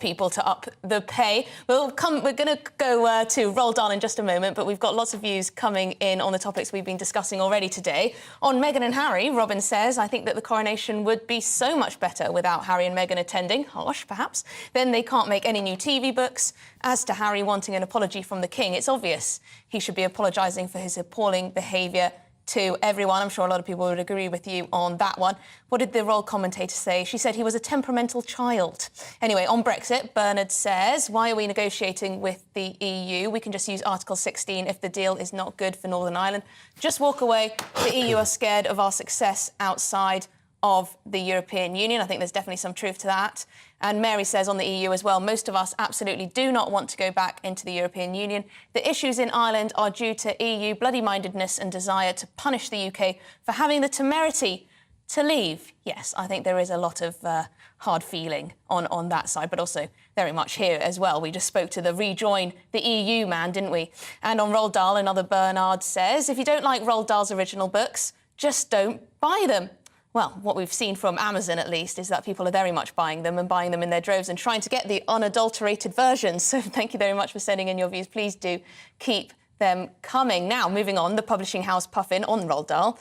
people to up the pay. We're going to go to Roald Dahl in just a moment, but we've got lots of views coming in on the topics we've been discussing already today. On Meghan and Harry, Robin says, I think that the coronation would be so much better without Harry and Meghan attending. Harsh, perhaps. Then they can't make any new TV books. As to Harry wanting an apology from the King, it's obvious he should be apologising for his appalling behaviour to everyone. I'm sure a lot of people would agree with you on that one. What did the royal commentator say? She said he was a temperamental child. Anyway, on Brexit, Bernard says, why are we negotiating with the EU? We can just use Article 16 if the deal is not good for Northern Ireland. Just walk away. The EU are scared of our success outside of the European Union. I think there's definitely some truth to that. And Mary says on the EU as well, most of us absolutely do not want to go back into the European Union. The issues in Ireland are due to EU bloody-mindedness and desire to punish the UK for having the temerity to leave. Yes, I think there is a lot of hard feeling on that side, but also very much here as well. We just spoke to the rejoin the EU man, didn't we? And on Roald Dahl, another Bernard says, if you don't like Roald Dahl's original books, just don't buy them. Well, what we've seen from Amazon, at least, is that people are very much buying them and buying them in their droves and trying to get the unadulterated versions. So thank you very much for sending in your views. Please do keep them coming. Now, moving on, the publishing house Puffin on Roald Dahl.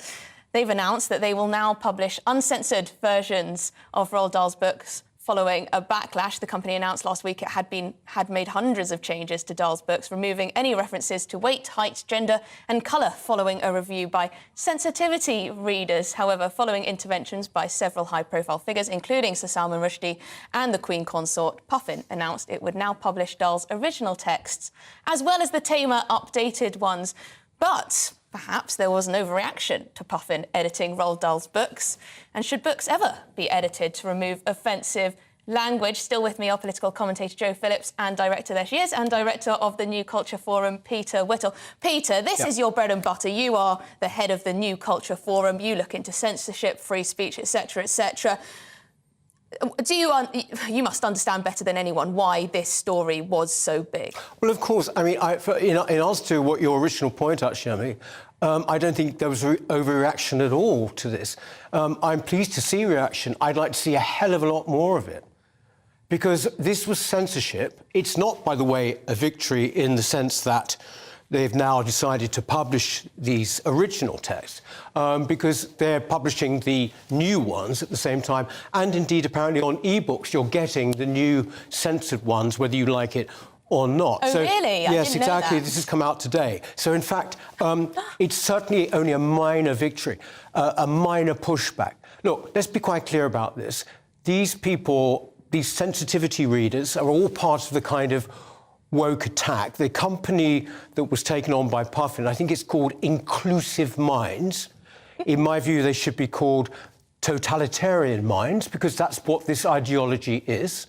They've announced that they will now publish uncensored versions of Roald Dahl's books following a backlash. The company announced last week it had made hundreds of changes to Dahl's books, removing any references to weight, height, gender and colour following a review by sensitivity readers. However, following interventions by several high-profile figures, including Sir Salman Rushdie and the Queen Consort, Puffin announced it would now publish Dahl's original texts, as well as the tamer updated ones. But perhaps there was an overreaction to Puffin editing Roald Dahl's books. And should books ever be edited to remove offensive language? Still with me are political commentator Jo Phillips and director, there she is, and director of the New Culture Forum, Peter Whittle. Peter, this is your bread and butter. You are the head of the New Culture Forum. You look into censorship, free speech, etc., etc. You must understand better than anyone why this story was so big. Well, of course. I mean, in answer to what your original point, actually, I don't think there was overreaction at all to this. I'm pleased to see reaction. I'd like to see a hell of a lot more of it. Because this was censorship. It's not, by the way, a victory in the sense that they've now decided to publish these original texts because they're publishing the new ones at the same time. And indeed, apparently on e-books, you're getting the new censored ones, whether you like it or not. Oh, really? Yes, exactly. This has come out today. So, in fact, it's certainly only a minor victory, a minor pushback. Look, let's be quite clear about this. These people, these sensitivity readers, are all part of the kind of woke attack. The company that was taken on by Puffin, I think it's called Inclusive Minds. In my view, they should be called totalitarian minds, because that's what this ideology is,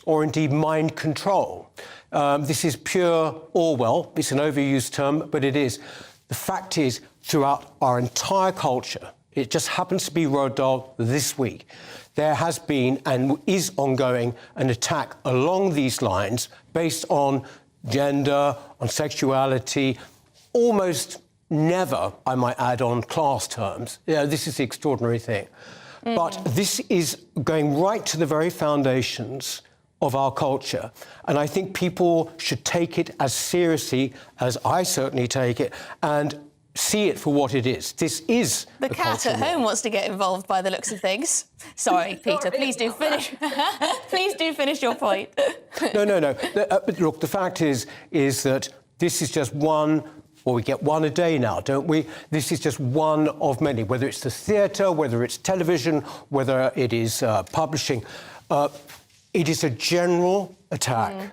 or indeed mind control. This is pure Orwell. It's an overused term, but it is. The fact is, throughout our entire culture, it just happens to be Roald Dahl this week, there has been and is ongoing an attack along these lines based on gender, on sexuality, almost never, I might add, on class terms. You know, this is the extraordinary thing. But this is going right to the very foundations of our culture. And I think people should take it as seriously as I certainly take it and see it for what it is. This is the cat at home wants to get involved by the looks of things. Sorry, Peter, please do finish. Please do finish your point. No. But look, the fact is that this is just one. Well, we get one a day now, don't we? This is just one of many, whether it's the theatre, whether it's television, whether it is publishing. It is a general attack,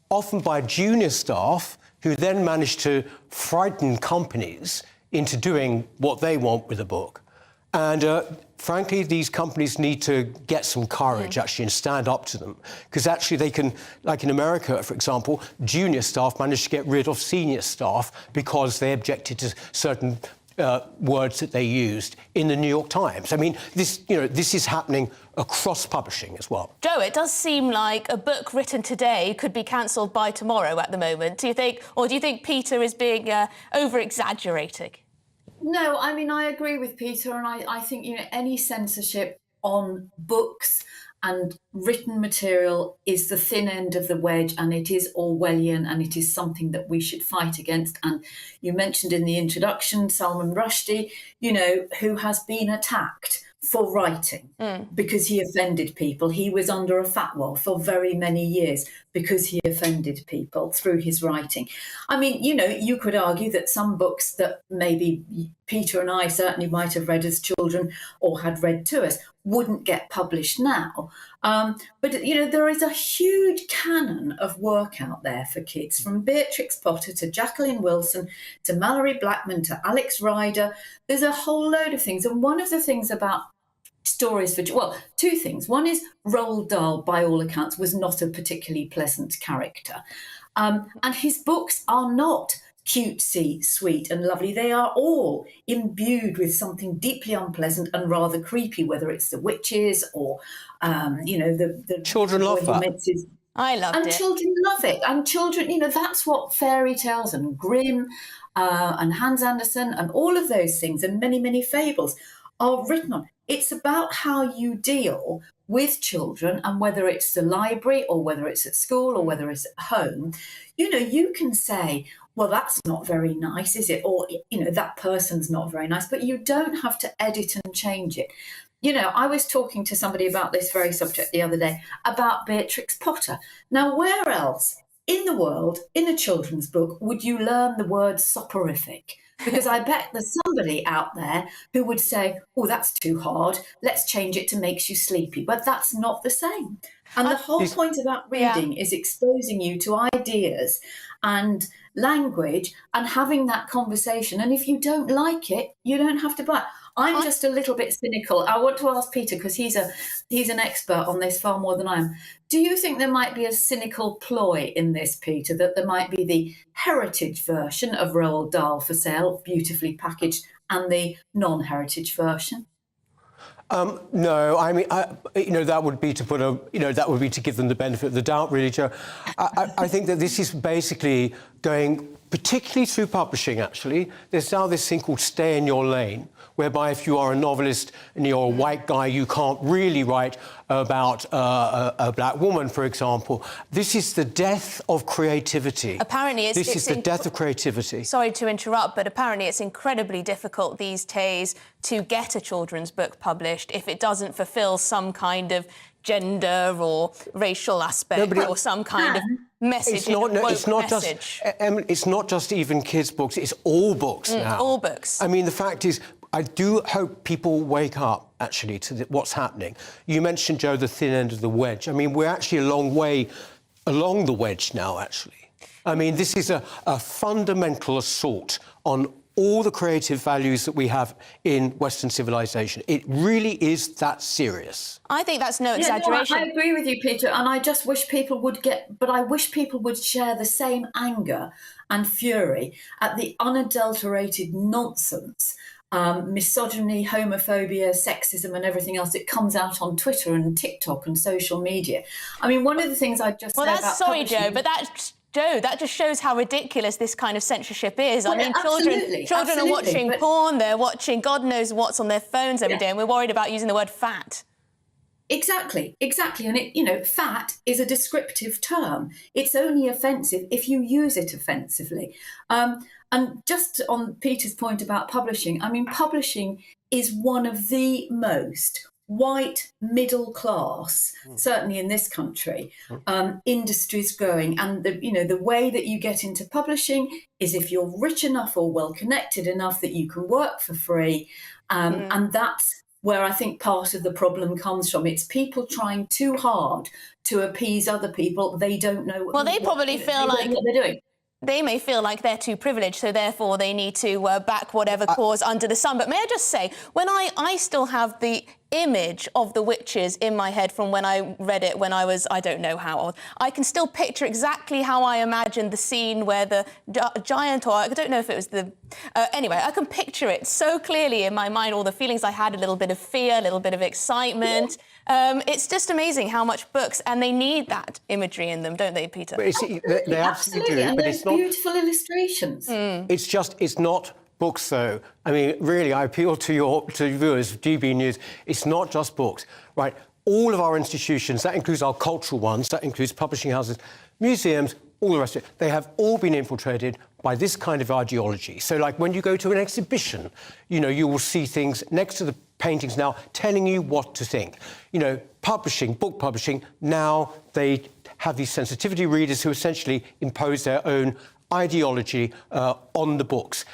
often by junior staff, who then manage to frighten companies into doing what they want with a book. And frankly, these companies need to get some courage, actually, and stand up to them. Because actually they can, like in America, for example, junior staff managed to get rid of senior staff because they objected to certain words that they used in the New York Times. I mean, this is happening across publishing as well. Joe, it does seem like a book written today could be cancelled by tomorrow at the moment. Do you think Peter is being over-exaggerating? No, I mean, I agree with Peter, and I think, any censorship on books and written material is the thin end of the wedge, and it is Orwellian, and it is something that we should fight against. And you mentioned in the introduction Salman Rushdie, who has been attacked for writing because he offended people. He was under a fatwa for very many years because he offended people through his writing. I mean, you could argue that some books that maybe Peter and I certainly might have read as children or had read to us wouldn't get published now. But, there is a huge canon of work out there for kids, from Beatrix Potter to Jacqueline Wilson to Mallory Blackman to Alex Rider. There's a whole load of things. And one of the things about stories two things. One is Roald Dahl, by all accounts, was not a particularly pleasant character. And his books are not cutesy, sweet and lovely. They are all imbued with something deeply unpleasant and rather creepy, whether it's the witches or, the children love that. I loved it. And children love it. And children, that's what fairy tales and Grimm and Hans Andersen and all of those things and many, many fables are written on. It's about how you deal with children, and whether it's the library or whether it's at school or whether it's at home, you can say, well, that's not very nice, is it? Or, that person's not very nice, but you don't have to edit and change it. I was talking to somebody about this very subject the other day, about Beatrix Potter. Now, where else in the world, in a children's book, would you learn the word soporific? Because I bet there's somebody out there who would say, oh, that's too hard, let's change it to makes you sleepy. But that's not the same. And the whole point about reading is exposing you to ideas and language and having that conversation. And if you don't like it, you don't have to buy it. I'm just a little bit cynical. I want to ask Peter, because he's an expert on this far more than I am. Do you think there might be a cynical ploy in this, Peter, that there might be the heritage version of Roald Dahl for sale, beautifully packaged, and the non-heritage version? No, I mean, that would be to give them the benefit of the doubt, really, Joe. I think that this is basically going, particularly through publishing, actually. There's now this thing called stay in your lane, whereby if you are a novelist and you're a white guy, you can't really write about a black woman, for example. This is the death of creativity. Apparently, this is the death of creativity. Sorry to interrupt, but apparently it's incredibly difficult these days to get a children's book published if it doesn't fulfil some kind of gender or racial aspect or some kind of message. It's not just even kids' books, it's all books now. All books. I mean, the fact is, I do hope people wake up, actually, to what's happening. You mentioned, Joe, the thin end of the wedge. I mean, we're actually a long way along the wedge now, actually. I mean, this is a fundamental assault on all the creative values that we have in Western civilization. It really is that serious. I think that's no exaggeration. I agree with you, Peter, and I just wish people would I wish people would share the same anger and fury at the unadulterated nonsense, misogyny, homophobia, sexism and everything else that comes out on Twitter and TikTok and social media. I mean, one of the things I just Joe, that just shows how ridiculous this kind of censorship is. Well, I mean, children are watching porn, they're watching God knows what's on their phones every day, and we're worried about using the word fat. Exactly. And fat is a descriptive term. It's only offensive if you use it offensively. And just on Peter's point about publishing, I mean, publishing is one of the most white middle class, certainly in this country, industries growing. And the way that you get into publishing is if you're rich enough or well connected enough that you can work for free, and that's where I think part of the problem comes from. It's people trying too hard to appease other people. They don't know what they probably feel like what they're doing. They may feel like they're too privileged, so therefore they need to back whatever cause under the sun. But may I just say, when I still have the image of the witches in my head from when I read it when I was, I don't know how old. I can still picture exactly how I imagined the scene where the giant, or I don't know if it was the... anyway, I can picture it so clearly in my mind, all the feelings I had, a little bit of fear, a little bit of excitement. It's just amazing how much books, and they need that imagery in them, don't they, Peter? But they absolutely do, and but those it's not... beautiful illustrations. It's not books, though. I mean, really, I appeal to viewers of GB News. It's not just books, right? All of our institutions, that includes our cultural ones, that includes publishing houses, museums, all the rest of it, they have all been infiltrated by this kind of ideology. So, like, when you go to an exhibition, you know, you will see things next to the paintings now telling you what to think. You know, book publishing, now they have these sensitivity readers who essentially impose their own ideology on the books.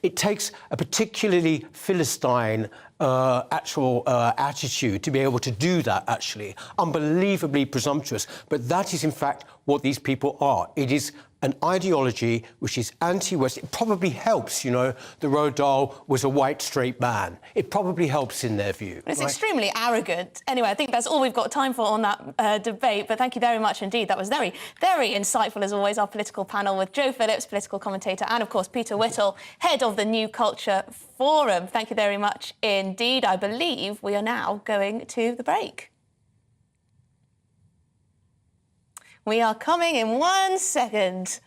It takes a particularly Philistine attitude to be able to do that, actually. Unbelievably presumptuous. But that is, in fact, what these people are. It is an ideology which is anti-West. It probably helps, you know, that Roald Dahl was a white, straight man. It probably helps in their view. It's extremely arrogant. Anyway, I think that's all we've got time for on that debate, but thank you very much indeed. That was very, very insightful, as always, our political panel with Joe Phillips, political commentator, and, of course, Peter Whittle, head of the New Culture Forum. Thank you very much indeed. I believe we are now going to the break. We are coming in 1 second.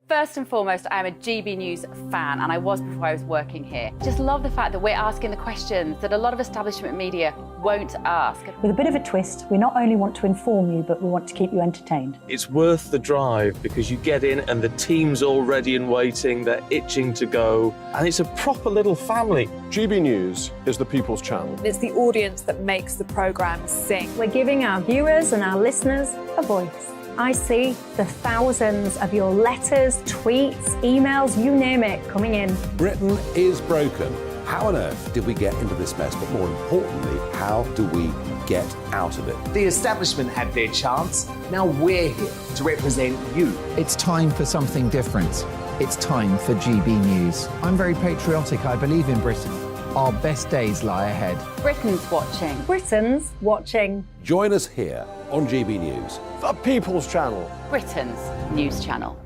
First and foremost, I am a GB News fan, and I was before I was working here. Just love the fact that we're asking the questions that a lot of establishment media won't ask. With a bit of a twist, we not only want to inform you, but we want to keep you entertained. It's worth the drive because you get in and the team's all ready and waiting, they're itching to go, and it's a proper little family. GB News is the People's Channel. It's the audience that makes the programme sing. We're giving our viewers and our listeners a voice. I see the thousands of your letters, tweets, emails, you name it, coming in. Britain is broken. How on earth did we get into this mess? But more importantly, how do we get out of it? The establishment had their chance. Now we're here to represent you. It's time for something different. It's time for GB News. I'm very patriotic. I believe in Britain. Our best days lie ahead. Britain's watching. Britain's watching. Join us here on GB News. The People's Channel. Britain's news channel.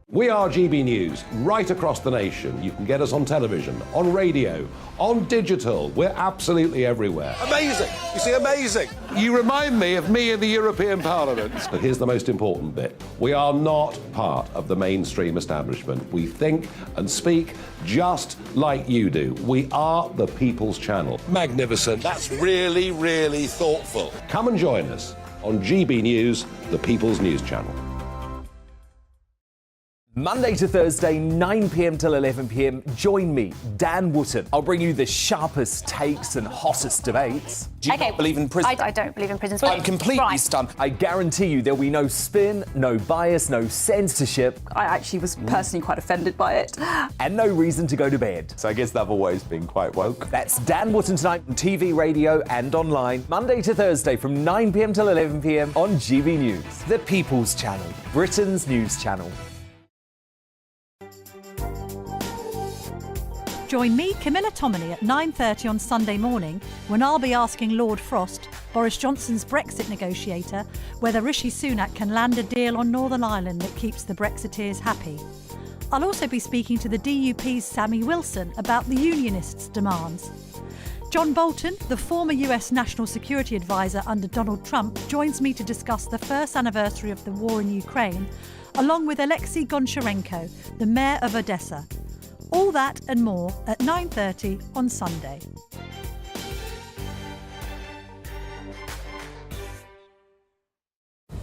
We are GB News, right across the nation. You can get us on television, on radio, on digital. We're absolutely everywhere. Amazing. You see, amazing. You remind me of me in the European Parliament. But here's the most important bit. We are not part of the mainstream establishment. We think and speak just like you do. We are the People's Channel. Magnificent. That's really, really thoughtful. Come and join us on GB News, the People's News Channel. Monday to Thursday, 9 p.m. till 11 p.m. Join me, Dan Wootton. I'll bring you the sharpest takes and hottest debates. Do you not believe in prison? I don't believe in prison. I'm completely stunned. I guarantee you there'll be no spin, no bias, no censorship. I actually was personally quite offended by it. And no reason to go to bed. So I guess they've always been quite woke. That's Dan Wootton tonight on TV, radio and online. Monday to Thursday from 9 p.m. till 11 p.m. on GB News. The People's Channel, Britain's news channel. Join me, Camilla Tominey, at 9:30 on Sunday morning when I'll be asking Lord Frost, Boris Johnson's Brexit negotiator, whether Rishi Sunak can land a deal on Northern Ireland that keeps the Brexiteers happy. I'll also be speaking to the DUP's Sammy Wilson about the Unionists' demands. John Bolton, the former US National Security Advisor under Donald Trump, joins me to discuss the first anniversary of the war in Ukraine, along with Alexei Goncharenko, the mayor of Odessa. All that and more at 9:30 on Sunday.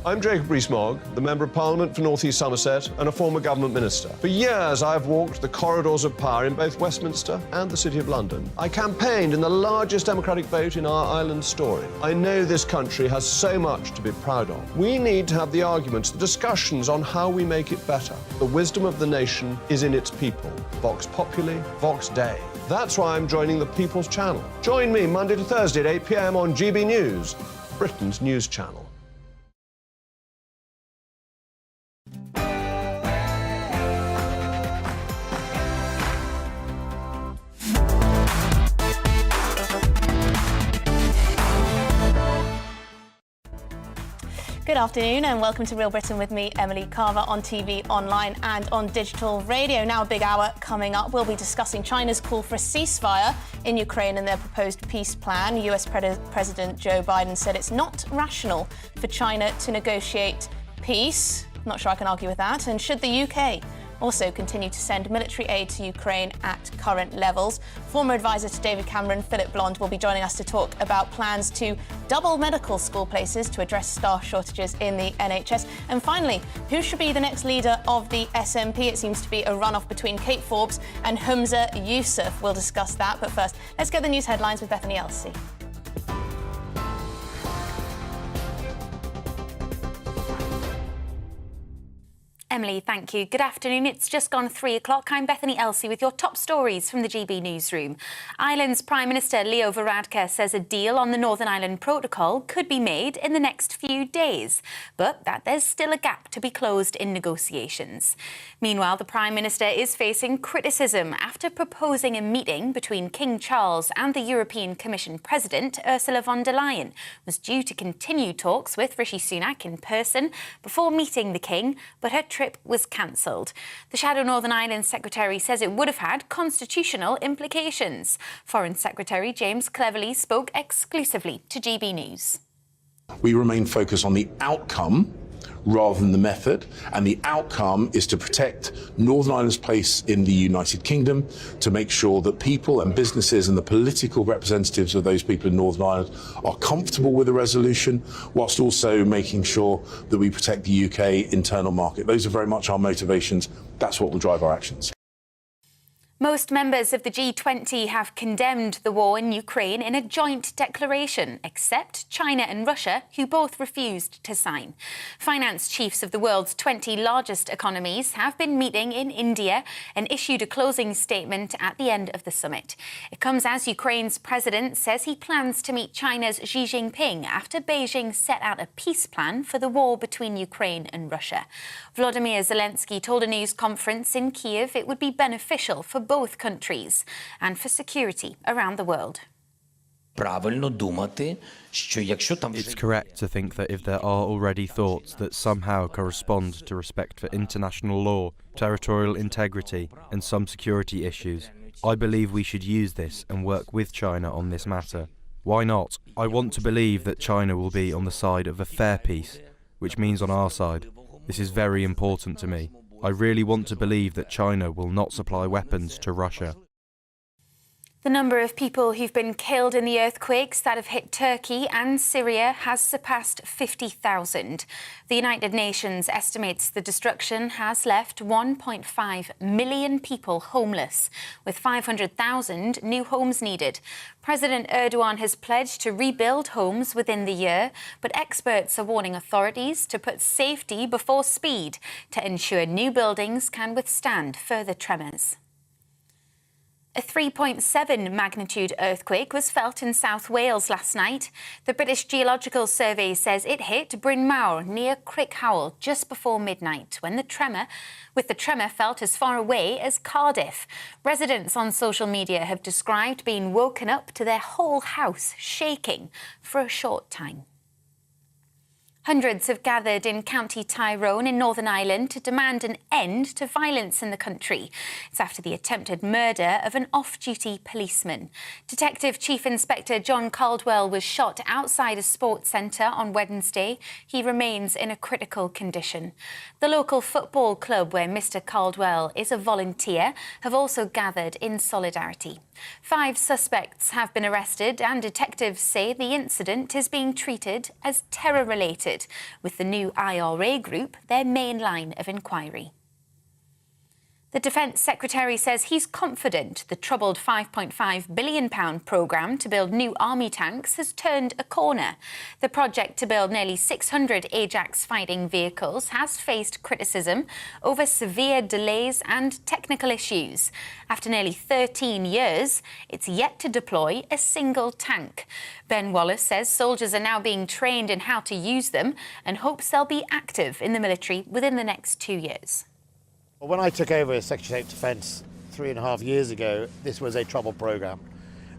I'm Jacob Rees-Mogg, the Member of Parliament for North East Somerset and a former government minister. For years, I've walked the corridors of power in both Westminster and the City of London. I campaigned in the largest democratic vote in our island story. I know this country has so much to be proud of. We need to have the arguments, the discussions on how we make it better. The wisdom of the nation is in its people. Vox Populi, Vox Dei. That's why I'm joining the People's Channel. Join me Monday to Thursday at 8 p.m. on GB News, Britain's news channel. Good afternoon and welcome to Real Britain with me, Emily Carver, on TV, online and on digital radio. Now a big hour coming up. We'll be discussing China's call for a ceasefire in Ukraine and their proposed peace plan. US President Joe Biden said it's not rational for China to negotiate peace. Not sure I can argue with that. And should the UK also continue to send military aid to Ukraine at current levels? Former advisor to David Cameron, Philip Blond, will be joining us to talk about plans to double medical school places to address staff shortages in the NHS. And finally, who should be the next leader of the SNP? It seems to be a runoff between Kate Forbes and Humza Yousaf. We'll discuss that. But first, let's get the news headlines with Bethany Elsey. Emily, thank you. Good afternoon. It's just gone 3 o'clock. I'm Bethany Elsey with your top stories from the GB newsroom. Ireland's Prime Minister Leo Varadkar says a deal on the Northern Ireland Protocol could be made in the next few days, but that there's still a gap to be closed in negotiations. Meanwhile, the Prime Minister is facing criticism after proposing a meeting between King Charles and the European Commission President Ursula von der Leyen was due to continue talks with Rishi Sunak in person before meeting the King, but her trip was cancelled. The Shadow Northern Ireland Secretary says it would have had constitutional implications. Foreign Secretary James Cleverly spoke exclusively to GB News. We remain focused on the outcome rather than the method, and the outcome is to protect Northern Ireland's place in the United Kingdom, to make sure that people and businesses and the political representatives of those people in Northern Ireland are comfortable with the resolution, whilst also making sure that we protect the UK internal market. Those are very much our motivations. That's what will drive our actions. Most members of the G20 have condemned the war in Ukraine in a joint declaration, except China and Russia, who both refused to sign. Finance chiefs of the world's 20 largest economies have been meeting in India and issued a closing statement at the end of the summit. It comes as Ukraine's president says he plans to meet China's Xi Jinping after Beijing set out a peace plan for the war between Ukraine and Russia. Volodymyr Zelensky told a news conference in Kyiv it would be beneficial for both countries and for security around the world. It's correct to think that if there are already thoughts that somehow correspond to respect for international law, territorial integrity and some security issues, I believe we should use this and work with China on this matter. Why not? I want to believe that China will be on the side of a fair peace, which means on our side. This is very important to me. I really want to believe that China will not supply weapons to Russia. The number of people who've been killed in the earthquakes that have hit Turkey and Syria has surpassed 50,000. The United Nations estimates the destruction has left 1.5 million people homeless, with 500,000 new homes needed. President Erdogan has pledged to rebuild homes within the year, but experts are warning authorities to put safety before speed to ensure new buildings can withstand further tremors. A 3.7 magnitude earthquake was felt in South Wales last night. The British Geological Survey says it hit Bryn Mawr near Crickhowell just before midnight, when the tremor felt as far away as Cardiff. Residents on social media have described being woken up to their whole house shaking for a short time. Hundreds have gathered in County Tyrone in Northern Ireland to demand an end to violence in the country. It's after the attempted murder of an off-duty policeman. Detective Chief Inspector John Caldwell was shot outside a sports centre on Wednesday. He remains in a critical condition. The local football club where Mr Caldwell is a volunteer have also gathered in solidarity. 5 suspects have been arrested and detectives say the incident is being treated as terror-related, with the new IRA group their main line of inquiry. The Defence Secretary says he's confident the troubled £5.5 billion programme to build new army tanks has turned a corner. The project to build nearly 600 Ajax fighting vehicles has faced criticism over severe delays and technical issues. After nearly 13 years, it's yet to deploy a single tank. Ben Wallace says soldiers are now being trained in how to use them and hopes they'll be active in the military within the next 2 years. Well, when I took over as Secretary of Defence 3.5 years ago, this was a troubled programme.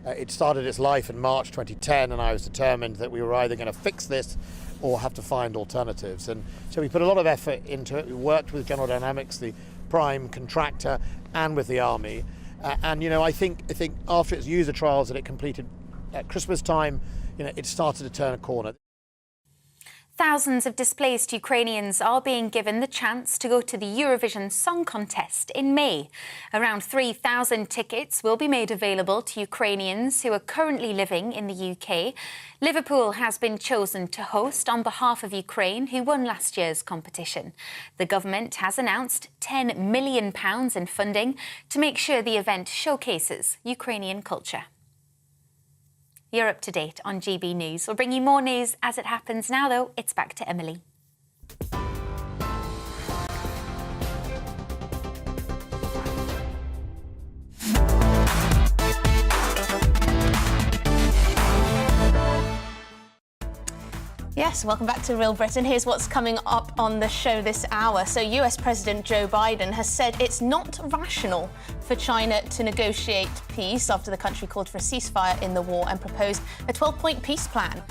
It started its life in March 2010, and I was determined that we were either going to fix this or have to find alternatives. And so we put a lot of effort into it. We worked with General Dynamics, the prime contractor, and with the army. And I think after its user trials that it completed at Christmas time, it started to turn a corner. Thousands of displaced Ukrainians are being given the chance to go to the Eurovision Song Contest in May. Around 3,000 tickets will be made available to Ukrainians who are currently living in the UK. Liverpool has been chosen to host on behalf of Ukraine, who won last year's competition. The government has announced £10 million in funding to make sure the event showcases Ukrainian culture. You're up to date on GB News. We'll bring you more news as it happens. Now, though, it's back to Emily. Yes, welcome back to Real Britain. Here's what's coming up on the show this hour. So US President Joe Biden has said it's not rational for China to negotiate peace after the country called for a ceasefire in the war and proposed a 12-point peace plan.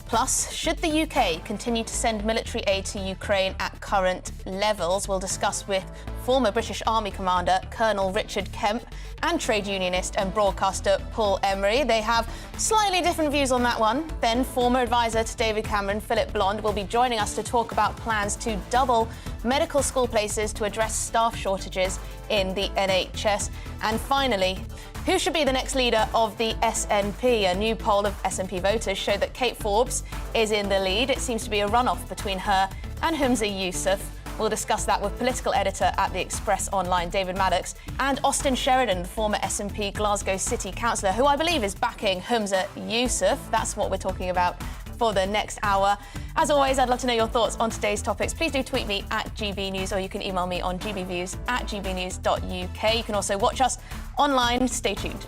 Plus, should the UK continue to send military aid to Ukraine at current levels? We'll discuss with former British Army Commander Colonel Richard Kemp and trade unionist and broadcaster Paul Emery. They have slightly different views on that one. Then former advisor to David Cameron, Philip Blond, will be joining us to talk about plans to double medical school places to address staff shortages in the NHS. And finally, who should be the next leader of the SNP? A new poll of SNP voters showed that Kate Forbes is in the lead. It seems to be a runoff between her and Humza Yousaf. We'll discuss that with political editor at The Express Online, David Maddox, and Austin Sheridan, the former SNP Glasgow City Councillor, who I believe is backing Humza Yousaf. That's what we're talking about for the next hour. As always, I'd love to know your thoughts on today's topics. Please do tweet me at GB News, or you can email me on gbviews@gbnews.uk. You can also watch us online. Stay tuned.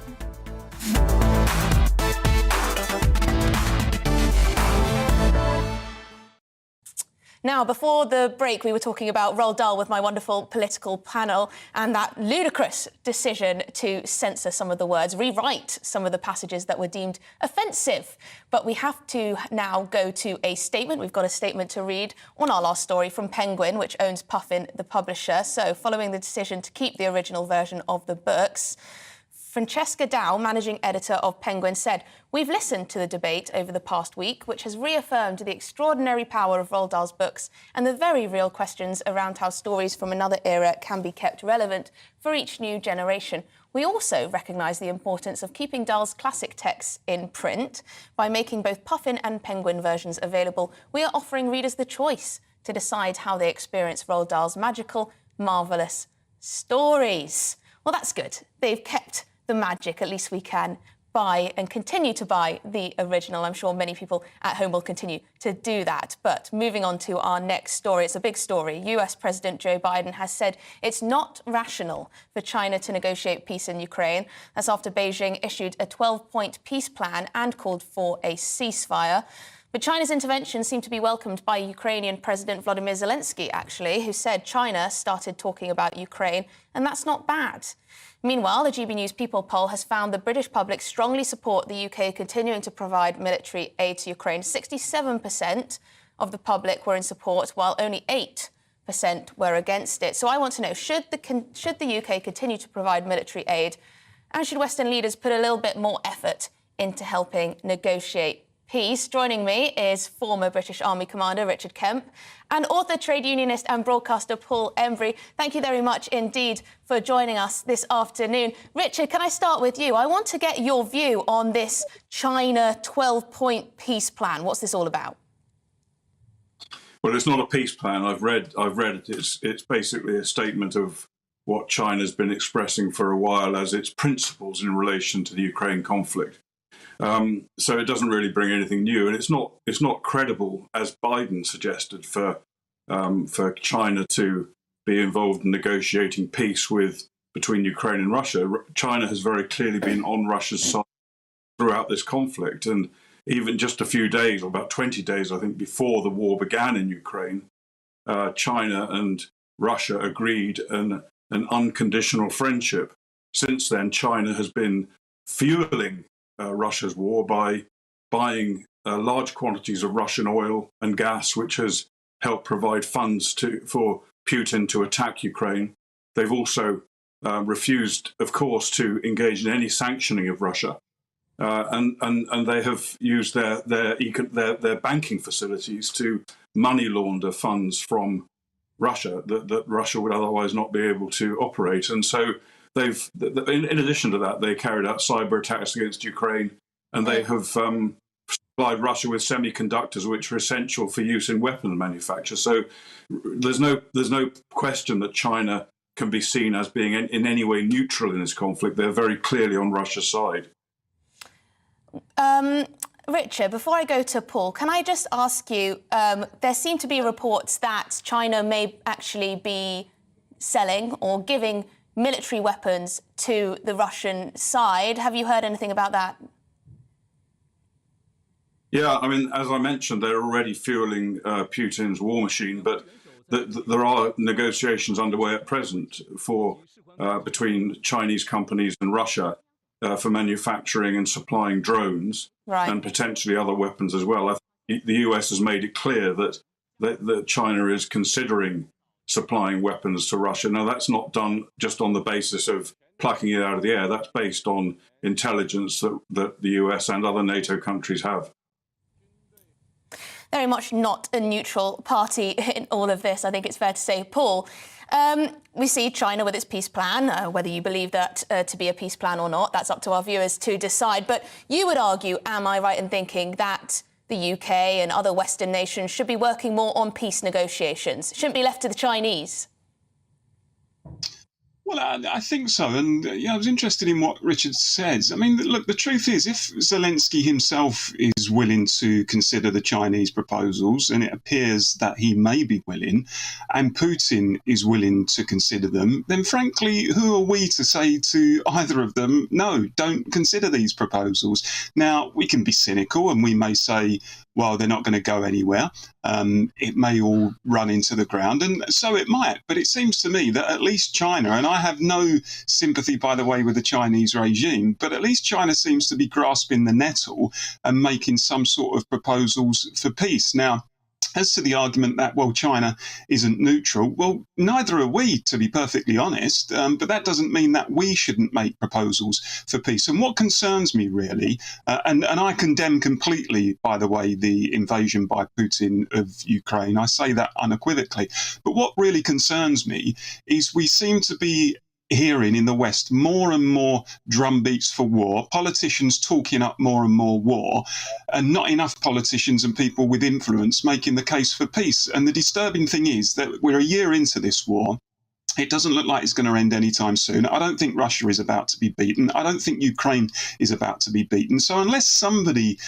Now, before the break, we were talking about Roald Dahl with my wonderful political panel and that ludicrous decision to censor some of the words, rewrite some of the passages that were deemed offensive. But we have to now go to a statement. We've got a statement to read on our last story from Penguin, which owns Puffin, the publisher. So, following the decision to keep the original version of the books, Francesca Dow, managing editor of Penguin, said, "We've listened to the debate over the past week, which has reaffirmed the extraordinary power of Roald Dahl's books and the very real questions around how stories from another era can be kept relevant for each new generation. We also recognise the importance of keeping Dahl's classic texts in print. By making both Puffin and Penguin versions available, we are offering readers the choice to decide how they experience Roald Dahl's magical, marvellous stories." Well, that's good. They've kept the magic. At least we can buy and continue to buy the original. I'm sure many people at home will continue to do that. But moving on to our next story, it's a big story. US President Joe Biden has said it's not rational for China to negotiate peace in Ukraine. That's after Beijing issued a 12-point peace plan and called for a ceasefire. But China's intervention seemed to be welcomed by Ukrainian President Volodymyr Zelensky, actually, who said China started talking about Ukraine, and that's not bad. Meanwhile, the GB News People poll has found the British public strongly support the UK continuing to provide military aid to Ukraine. 67% of the public were in support, while only 8% were against it. So I want to know, should the UK continue to provide military aid, and should Western leaders put a little bit more effort into helping negotiate peace? Joining me is former British Army Commander Richard Kemp and author, trade unionist and broadcaster Paul Emery. Thank you very much indeed for joining us this afternoon. Richard, can I start with you? I want to get your view on this China 12-point peace plan. What's this all about? Well, it's not a peace plan. I've read it. It's basically a statement of what China's been expressing for a while as its principles in relation to the Ukraine conflict. So it doesn't really bring anything new, and it's not credible, as Biden suggested, for China to be involved in negotiating peace between Ukraine and Russia. China has very clearly been on Russia's side throughout this conflict, and even just a few days, or about 20 days, I think, before the war began in Ukraine, China and Russia agreed an unconditional friendship. Since then, China has been fueling Russia's war by buying large quantities of Russian oil and gas, which has helped provide funds for Putin to attack Ukraine. They've also refused, of course, to engage in any sanctioning of Russia, and they have used their banking facilities to money launder funds from Russia that Russia would otherwise not be able to operate. And so they've, in addition to that, they carried out cyber attacks against Ukraine, and they have supplied Russia with semiconductors, which are essential for use in weapons manufacture. So there's no question that China can be seen as being in any way neutral in this conflict. They're very clearly on Russia's side. Richard, before I go to Paul, can I just ask you, there seem to be reports that China may actually be selling or giving military weapons to the Russian side. Have you heard anything about that? Yeah, I mean, as I mentioned, they're already fueling Putin's war machine, but there are negotiations underway at present between Chinese companies and Russia for manufacturing and supplying drones, and potentially other weapons as well. I think the US has made it clear that China is considering supplying weapons to Russia. Now, that's not done just on the basis of plucking it out of the air. That's based on intelligence that the US and other NATO countries have. Very much not a neutral party in all of this, I think it's fair to say. Paul, we see China with its peace plan, whether you believe that to be a peace plan or not, that's up to our viewers to decide. But you would argue, am I right in thinking, that the UK and other Western nations should be working more on peace negotiations, shouldn't be left to the Chinese? Well, I think so. And I was interested in what Richard says. I mean, look, the truth is, if Zelensky himself is willing to consider the Chinese proposals, and it appears that he may be willing, and Putin is willing to consider them, then frankly, who are we to say to either of them, no, don't consider these proposals? Now, we can be cynical and we may say, well, they're not going to go anywhere. It may all run into the ground, and so it might. But it seems to me that at least China, and I have no sympathy, by the way, with the Chinese regime, but at least China seems to be grasping the nettle and making some sort of proposals for peace. Now, as to the argument that, well, China isn't neutral, well, neither are we, to be perfectly honest, but that doesn't mean that we shouldn't make proposals for peace. And what concerns me, really, and I condemn completely, by the way, the invasion by Putin of Ukraine, I say that unequivocally, but what really concerns me is we seem to be hearing in the West more and more drumbeats for war, politicians talking up more and more war, and not enough politicians and people with influence making the case for peace. And the disturbing thing is that we're a year into this war. It doesn't look like it's going to end anytime soon. I don't think Russia is about to be beaten. I don't think Ukraine is about to be beaten. So unless somebody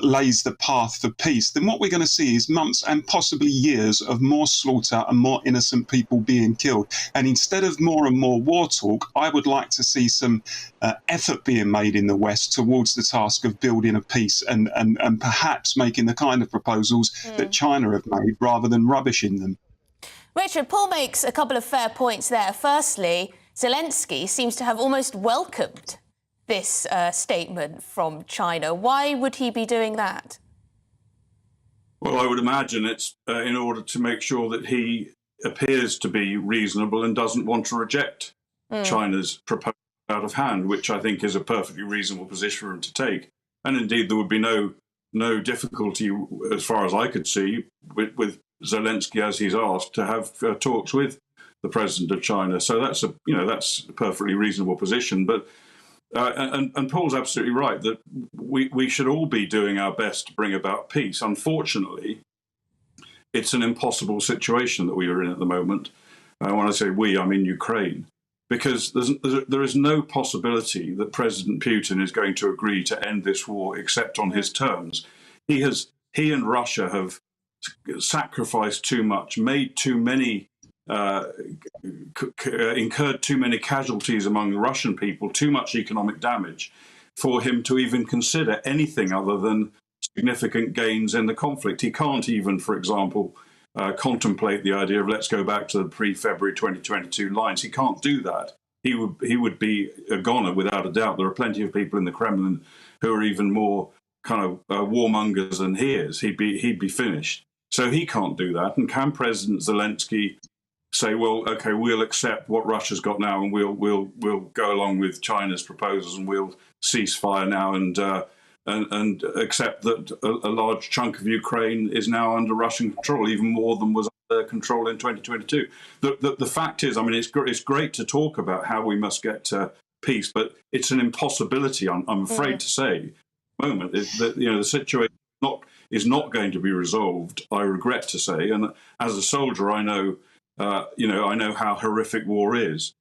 lays the path for peace, then what we're going to see is months and possibly years of more slaughter and more innocent people being killed. And instead of more and more war talk, I would like to see some effort being made in the West towards the task of building a peace and perhaps making the kind of proposals that China have made rather than rubbishing them. Richard, Paul makes a couple of fair points there. Firstly, Zelensky seems to have almost welcomed this statement from China. Why would he be doing that? Well, I would imagine it's in order to make sure that he appears to be reasonable and doesn't want to reject China's proposal out of hand, which I think is a perfectly reasonable position for him to take. And indeed, there would be no difficulty, as far as I could see, with Zelensky, as he's asked, to have talks with the president of China. So that's a perfectly reasonable position. But and Paul's absolutely right that we should all be doing our best to bring about peace. Unfortunately, it's an impossible situation that we are in at the moment. When I say we, I mean Ukraine, because there is no possibility that President Putin is going to agree to end this war except on his terms. He and Russia have sacrificed too much, made too many, incurred too many casualties among the Russian people, too much economic damage for him to even consider anything other than significant gains in the conflict. He can't even, for example, contemplate the idea of let's go back to the pre-February 2022 lines. He can't do that. He would be a goner without a doubt. There are plenty of people in the Kremlin who are even more kind of warmongers and hears, he'd be finished. So he can't do that. And can President Zelensky say, well, OK, we'll accept what Russia's got now, and we'll go along with China's proposals, and we'll cease fire now and accept that a large chunk of Ukraine is now under Russian control, even more than was under control in 2022. The fact is, I mean, it's great to talk about how we must get to peace, but it's an impossibility, I'm afraid to say, at the moment. That, the situation is not going to be resolved, I regret to say. And as a soldier, I know how horrific war is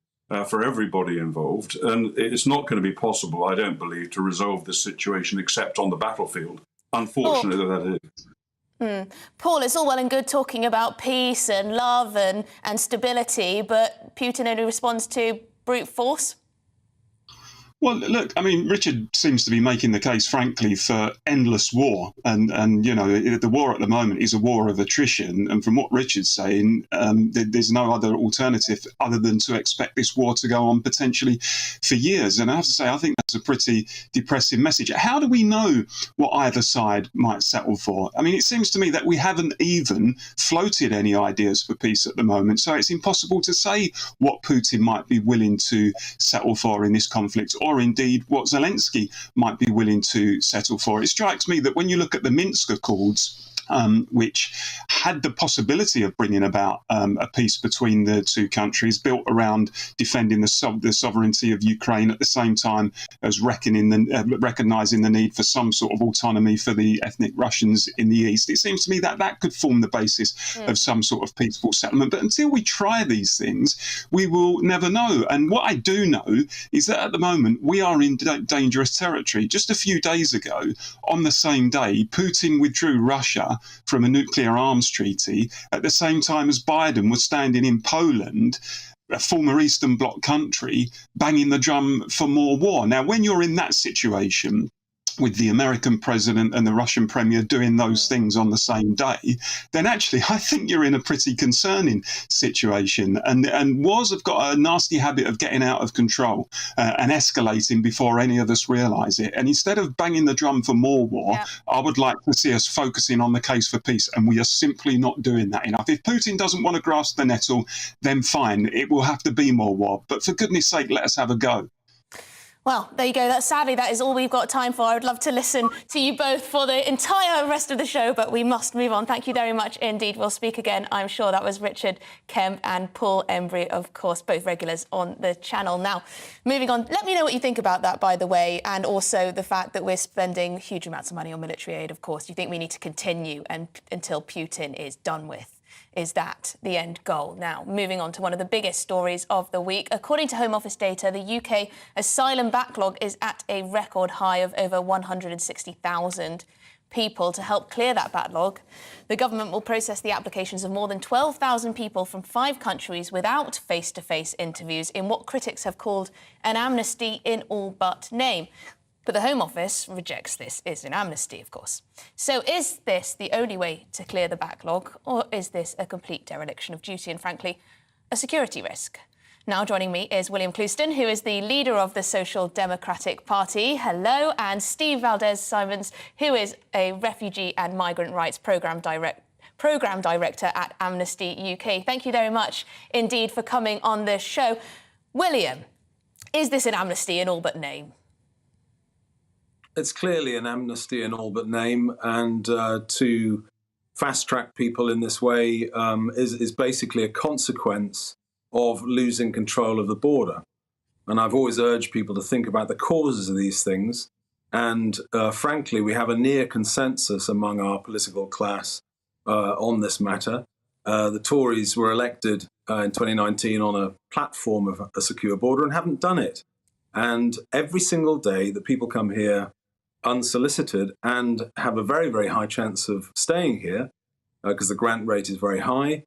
for everybody involved, and it's not going to be possible, I don't believe, to resolve this situation except on the battlefield. Unfortunately, that is. Paul, it's all well and good talking about peace and love and stability, but Putin only responds to brute force. Well, look, I mean, Richard seems to be making the case, frankly, for endless war. And the war at the moment is a war of attrition. And from what Richard's saying, there's no other alternative other than to expect this war to go on potentially for years. And I have to say, I think that's a pretty depressing message. How do we know what either side might settle for? I mean, it seems to me that we haven't even floated any ideas for peace at the moment. So it's impossible to say what Putin might be willing to settle for in this conflict, or indeed what Zelensky might be willing to settle for. It strikes me that when you look at the Minsk Accords, which had the possibility of bringing about a peace between the two countries, built around defending the sovereignty of Ukraine at the same time as recognising the need for some sort of autonomy for the ethnic Russians in the east. It seems to me that that could form the basis of some sort of peaceful settlement. But until we try these things, we will never know. And what I do know is that at the moment we are in dangerous territory. Just a few days ago, on the same day, Putin withdrew Russia from a nuclear arms treaty at the same time as Biden was standing in Poland, a former Eastern Bloc country, banging the drum for more war. Now, when you're in that situation, with the American president and the Russian premier doing those things on the same day, then actually I think you're in a pretty concerning situation. And wars have got a nasty habit of getting out of control and escalating before any of us realise it. And instead of banging the drum for more war, I would like to see us focusing on the case for peace. And we are simply not doing that enough. If Putin doesn't want to grasp the nettle, then fine, it will have to be more war. But for goodness sake, let us have a go. Well, there you go. Sadly, that is all we've got time for. I would love to listen to you both for the entire rest of the show, but we must move on. Thank you very much indeed. We'll speak again, I'm sure. That was Richard Kemp and Paul Embry, of course, both regulars on the channel. Now, moving on, let me know what you think about that, by the way, and also the fact that we're spending huge amounts of money on military aid, of course. Do you think we need to continue until Putin is done with? Is that the end goal? Now, moving on to one of the biggest stories of the week. According to Home Office data, the UK asylum backlog is at a record high of over 160,000 people. To help clear that backlog, the government will process the applications of more than 12,000 people from 5 countries without face-to-face interviews in what critics have called an amnesty in all but name. But the Home Office rejects this as an amnesty, of course. So is this the only way to clear the backlog, or is this a complete dereliction of duty and, frankly, a security risk? Now joining me is William Clouston, who is the leader of the Social Democratic Party. Hello. And Steve Valdez-Simons, who is a refugee and migrant rights programme director at Amnesty UK. Thank you very much indeed for coming on this show. William, is this an amnesty in all but name? It's clearly an amnesty in all but name, and to fast-track people in this way is basically a consequence of losing control of the border. And I've always urged people to think about the causes of these things. And frankly, we have a near consensus among our political class on this matter. The Tories were elected in 2019 on a platform of a secure border and haven't done it. And every single day that people come here unsolicited and have a very, very high chance of staying here, because the grant rate is very high,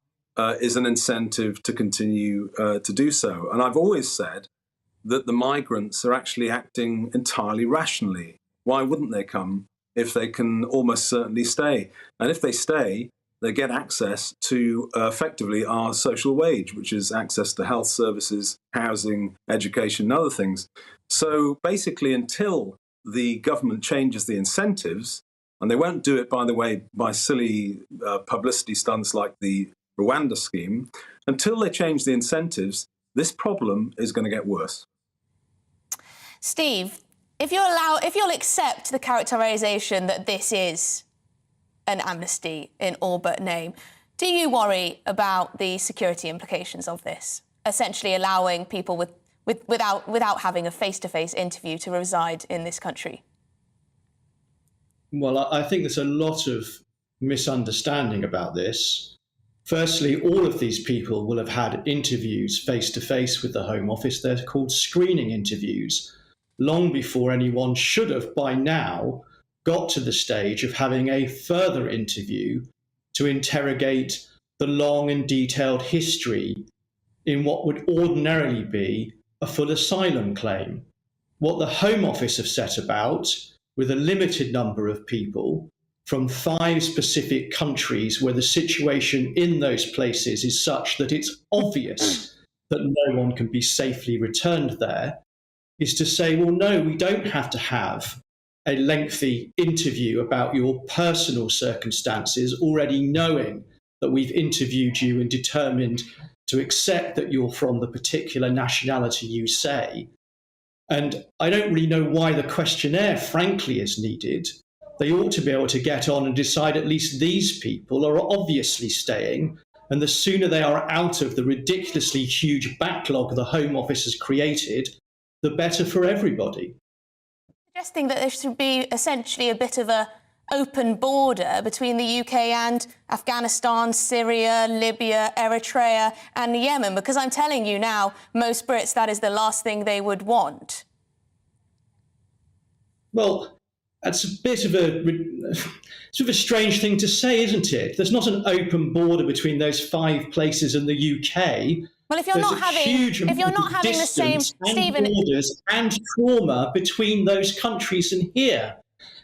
is an incentive to continue to do so. And I've always said that the migrants are actually acting entirely rationally. Why wouldn't they come if they can almost certainly stay? And if they stay, they get access to effectively our social wage, which is access to health services, housing, education, and other things. So basically, until the government changes the incentives, and they won't do it, by the way, by silly publicity stunts like the Rwanda scheme, until they change the incentives, this problem is going to get worse. Steve, if you'll accept the characterisation that this is an amnesty in all but name, do you worry about the security implications of this, essentially allowing people without having a face-to-face interview to reside in this country? Well, I think there's a lot of misunderstanding about this. Firstly, all of these people will have had interviews face-to-face with the Home Office. They're called screening interviews, long before anyone should have, by now, got to the stage of having a further interview to interrogate the long and detailed history in what would ordinarily be a full asylum claim. What the Home Office have set about, with a limited number of people from 5 specific countries where the situation in those places is such that it's obvious that no one can be safely returned there, is to say, well, no, we don't have to have a lengthy interview about your personal circumstances, already knowing that we've interviewed you and determined to accept that you're from the particular nationality you say. And I don't really know why the questionnaire, frankly, is needed. They ought to be able to get on and decide at least these people are obviously staying, and the sooner they are out of the ridiculously huge backlog the Home Office has created, the better for everybody. Suggesting that there should be essentially a bit of an open border between the UK and Afghanistan, Syria, Libya, Eritrea and Yemen, because I'm telling you now, most Brits, that is the last thing they would want. Well, that's a bit of a strange thing to say, isn't it? There's not an open border between those 5 places in the UK. Well, if you're not having the same, Stephen, borders and trauma between those countries and here.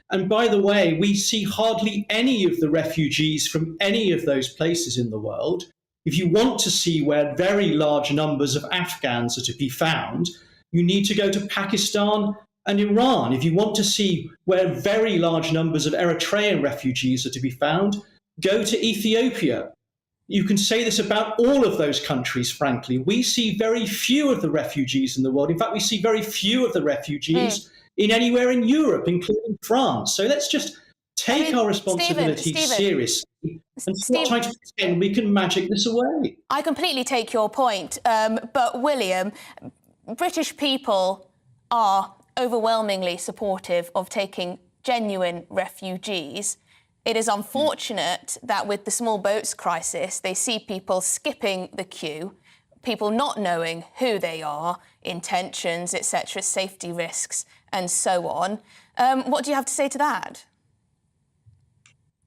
And by the way, we see hardly any of the refugees from any of those places in the world. If you want to see where very large numbers of Afghans are to be found, you need to go to Pakistan and Iran. If you want to see where very large numbers of Eritrean refugees are to be found, go to Ethiopia. You can say this about all of those countries, frankly. We see very few of the refugees in the world. In fact, we see very few of the refugees in anywhere in Europe, including France. So let's just take our responsibility seriously and stop trying to pretend we can magic this away. I completely take your point. But, William, British people are overwhelmingly supportive of taking genuine refugees. It is unfortunate that with the small boats crisis, they see people skipping the queue, people not knowing who they are, intentions, etc., safety risks, and so on. What do you have to say to that?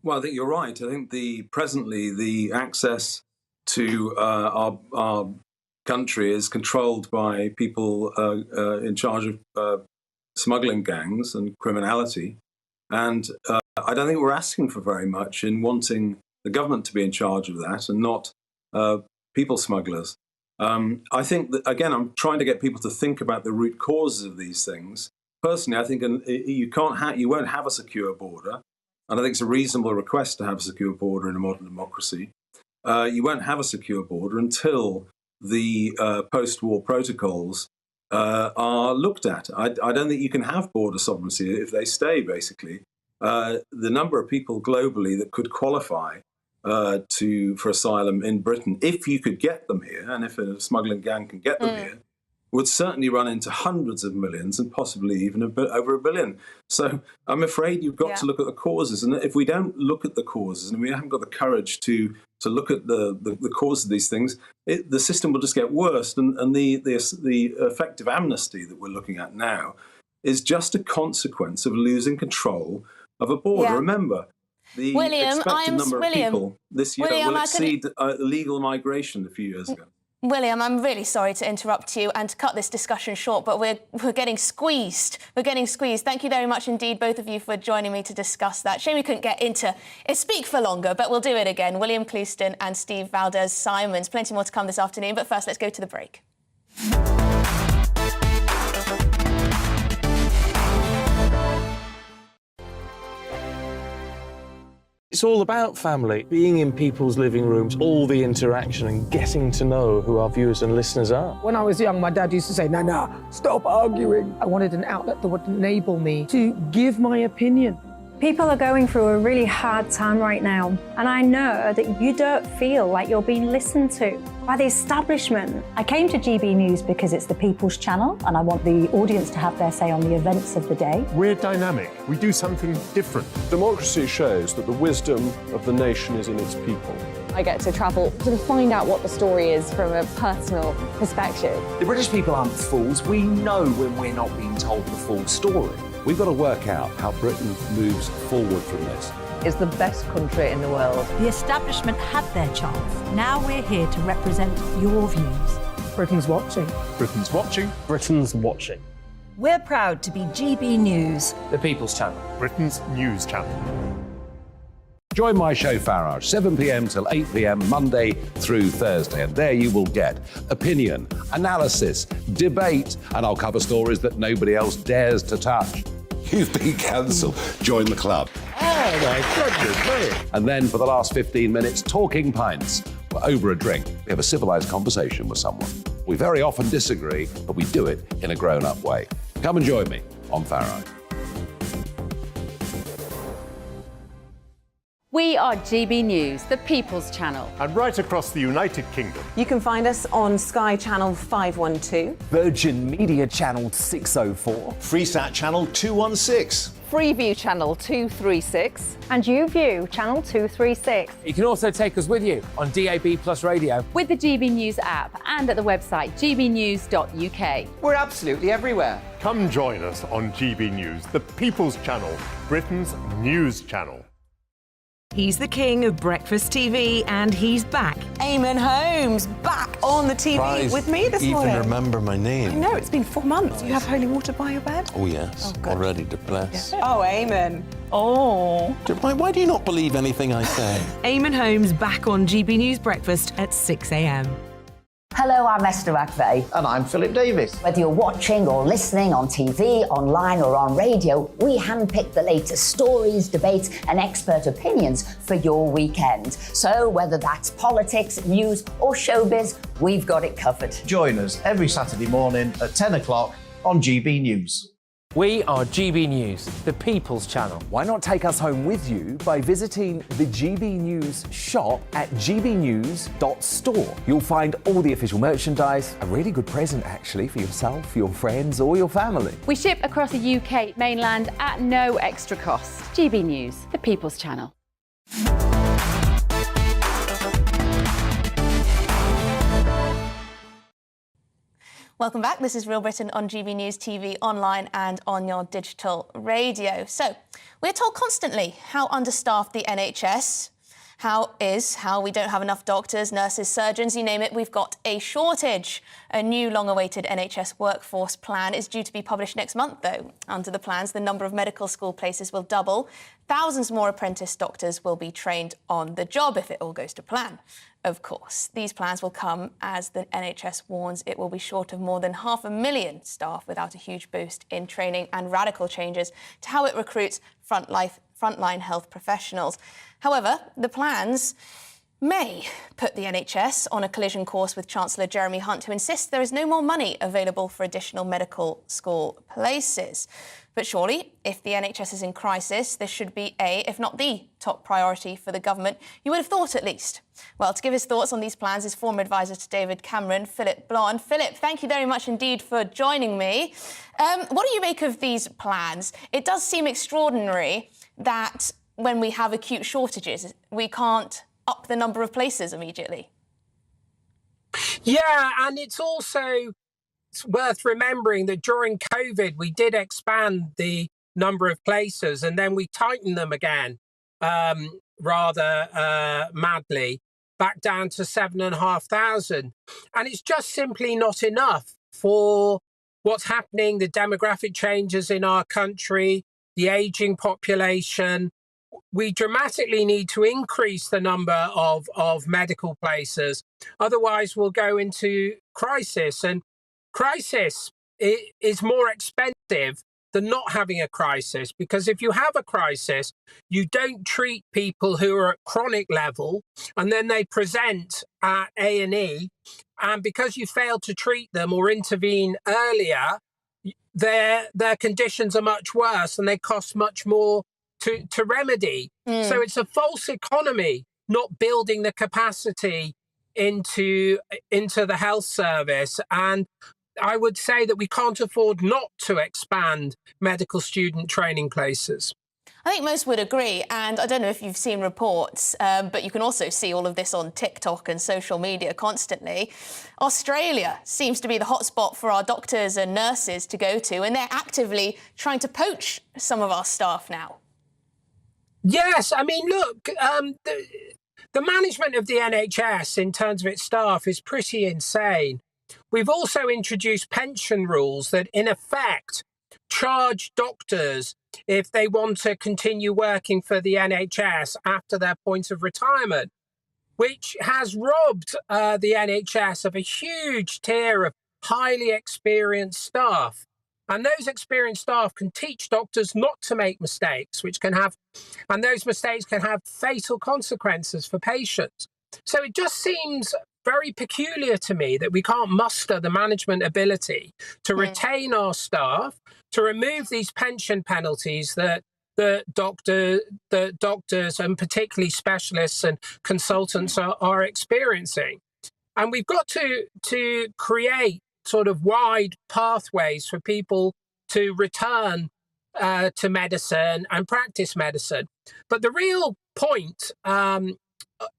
Well, I think you're right. I think presently the access to our country is controlled by people in charge of smuggling gangs and criminality. And I don't think we're asking for very much in wanting the government to be in charge of that and not people smugglers. I think that, again, I'm trying to get people to think about the root causes of these things. Personally, I think you won't have a secure border, and I think it's a reasonable request to have a secure border in a modern democracy. You won't have a secure border until the post-war protocols are looked at. I don't think you can have border sovereignty if they stay, basically. The number of people globally that could qualify for asylum in Britain, if you could get them here, and if a smuggling gang can get them here, would certainly run into hundreds of millions and possibly even over 1 billion. So I'm afraid you've got to look at the causes. And if we don't look at the causes and we haven't got the courage to look at the cause of these things, the system will just get worse. And the effective amnesty that we're looking at now is just a consequence of losing control of a border. Remember, the expected number of people this year will exceed illegal migration a few years ago. William, I'm really sorry to interrupt you and to cut this discussion short, but we're getting squeezed. We're getting squeezed. Thank you very much indeed, both of you, for joining me to discuss that. Shame we couldn't get into it, speak for longer, but we'll do it again. William Clouston and Steve Valdez-Simons. Plenty more to come this afternoon, but first let's go to the break. It's all about family, being in people's living rooms, all the interaction and getting to know who our viewers and listeners are. When I was young, my dad used to say, no, stop arguing. I wanted an outlet that would enable me to give my opinion. People are going through a really hard time right now, and I know that you don't feel like you're being listened to by the establishment. I came to GB News because it's the People's Channel, and I want the audience to have their say on the events of the day. We're dynamic. We do something different. Democracy shows that the wisdom of the nation is in its people. I get to travel to find out what the story is from a personal perspective. The British people aren't fools. We know when we're not being told the full story. We've got to work out how Britain moves forward from this. It's the best country in the world. The establishment had their chance. Now we're here to represent your views. Britain's watching. Britain's watching. Britain's watching. We're proud to be GB News, The People's Channel. Britain's news channel. Join my show Farage, 7 p.m. till 8 p.m. Monday through Thursday, and there you will get opinion, analysis, debate, and I'll cover stories that nobody else dares to touch. You've been cancelled. Join the club. Oh my goodness me. And then for the last 15 minutes, talking pints. We're over a drink. We have a civilised conversation with someone. We very often disagree, but we do it in a grown-up way. Come and join me on Farage. We are GB News, the People's Channel. And right across the United Kingdom. You can find us on Sky Channel 512, Virgin Media Channel 604, Freesat Channel 216, Freeview Channel 236, And YouView, Channel 236. You can also take us with you on DAB+ radio. With the GB News app and at the website gbnews.uk. We're absolutely everywhere. Come join us on GB News, the People's Channel, Britain's news channel. He's the king of breakfast TV, and he's back. Eamon Holmes back on the TV with me this morning. Even remember my name. I know, it's been 4 months. You have holy water by your bed? Oh yes, already to bless. Yeah. Oh, Eamon. Oh. Why do you not believe anything I say? Eamon Holmes back on GB News Breakfast at 6 a.m. Hello, I'm Esther McVeigh. And I'm Philip Davis. Whether you're watching or listening on TV, online or on radio, we handpick the latest stories, debates and expert opinions for your weekend. So whether that's politics, news or showbiz, we've got it covered. Join us every Saturday morning at 10 o'clock on GB News. We are GB News, the People's Channel. Why not take us home with you by visiting the GB News shop at gbnews.store. You'll find all the official merchandise, a really good present actually for yourself, your friends or your family. We ship across the UK mainland at no extra cost. GB News, the People's Channel. Welcome back. This is Real Britain on GB News TV, online and on your digital radio. So, we're told constantly how understaffed the NHS, how we don't have enough doctors, nurses, surgeons, you name it, we've got a shortage. A new long-awaited NHS workforce plan is due to be published next month, though. Under the plans, the number of medical school places will double. Thousands more apprentice doctors will be trained on the job if it all goes to plan. Of course, these plans will come as the NHS warns it will be short of more than 500,000 staff without a huge boost in training and radical changes to how it recruits frontline health professionals. However, the plans may put the NHS on a collision course with Chancellor Jeremy Hunt, who insists there is no more money available for additional medical school places. But surely, if the NHS is in crisis, this should be if not the top priority for the government. You would have thought, at least. Well, to give his thoughts on these plans is former advisor to David Cameron, Philip Blond. Philip, thank you very much indeed for joining me. What do you make of these plans? It does seem extraordinary that when we have acute shortages, we can't up the number of places immediately. Yeah, and it's also worth remembering that during COVID, we did expand the number of places and then we tightened them again rather madly, back down to 7,500. And it's just simply not enough for what's happening, the demographic changes in our country, the ageing population. We dramatically need to increase the number of medical places. Otherwise, we'll go into crisis. And crisis is more expensive than not having a crisis, because if you have a crisis, you don't treat people who are at chronic level and then they present at A&E, and because you fail to treat them or intervene earlier, their conditions are much worse and they cost much more to remedy. So it's a false economy not building the capacity into the health service. And I would say that we can't afford not to expand medical student training places. I think most would agree, and I don't know if you've seen reports, but you can also see all of this on TikTok and social media constantly. Australia seems to be the hotspot for our doctors and nurses to go to, and they're actively trying to poach some of our staff now. Yes, I mean, look, the management of the NHS in terms of its staff is pretty insane. We've also introduced pension rules that, in effect, charge doctors if they want to continue working for the NHS after their point of retirement, which has robbed the NHS of a huge tier of highly experienced staff. And those experienced staff can teach doctors not to make mistakes, and those mistakes can have fatal consequences for patients. So it just seems very peculiar to me that we can't muster the management ability to retain our staff, to remove these pension penalties that the doctors and particularly specialists and consultants are experiencing. And we've got to create sort of wide pathways for people to return to medicine and practice medicine. But the real point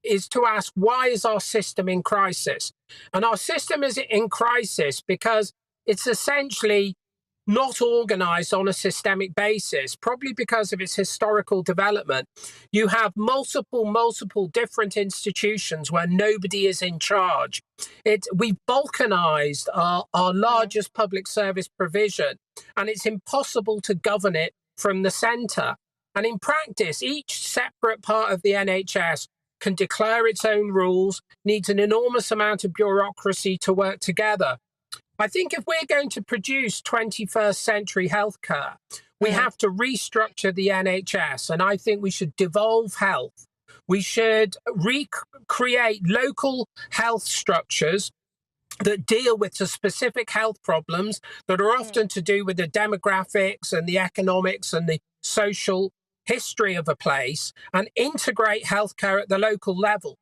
is to ask, why is our system in crisis? And our system is in crisis because it's essentially not organised on a systemic basis, probably because of its historical development. You have multiple different institutions where nobody is in charge. We've balkanised our largest public service provision, and it's impossible to govern it from the centre. And in practice, each separate part of the NHS can declare its own rules, needs an enormous amount of bureaucracy to work together. I think if we're going to produce 21st century healthcare, we have to restructure the NHS. And I think we should devolve health. We should recreate local health structures that deal with the specific health problems that are often to do with the demographics and the economics and the social history of a place, and integrate healthcare at the local level.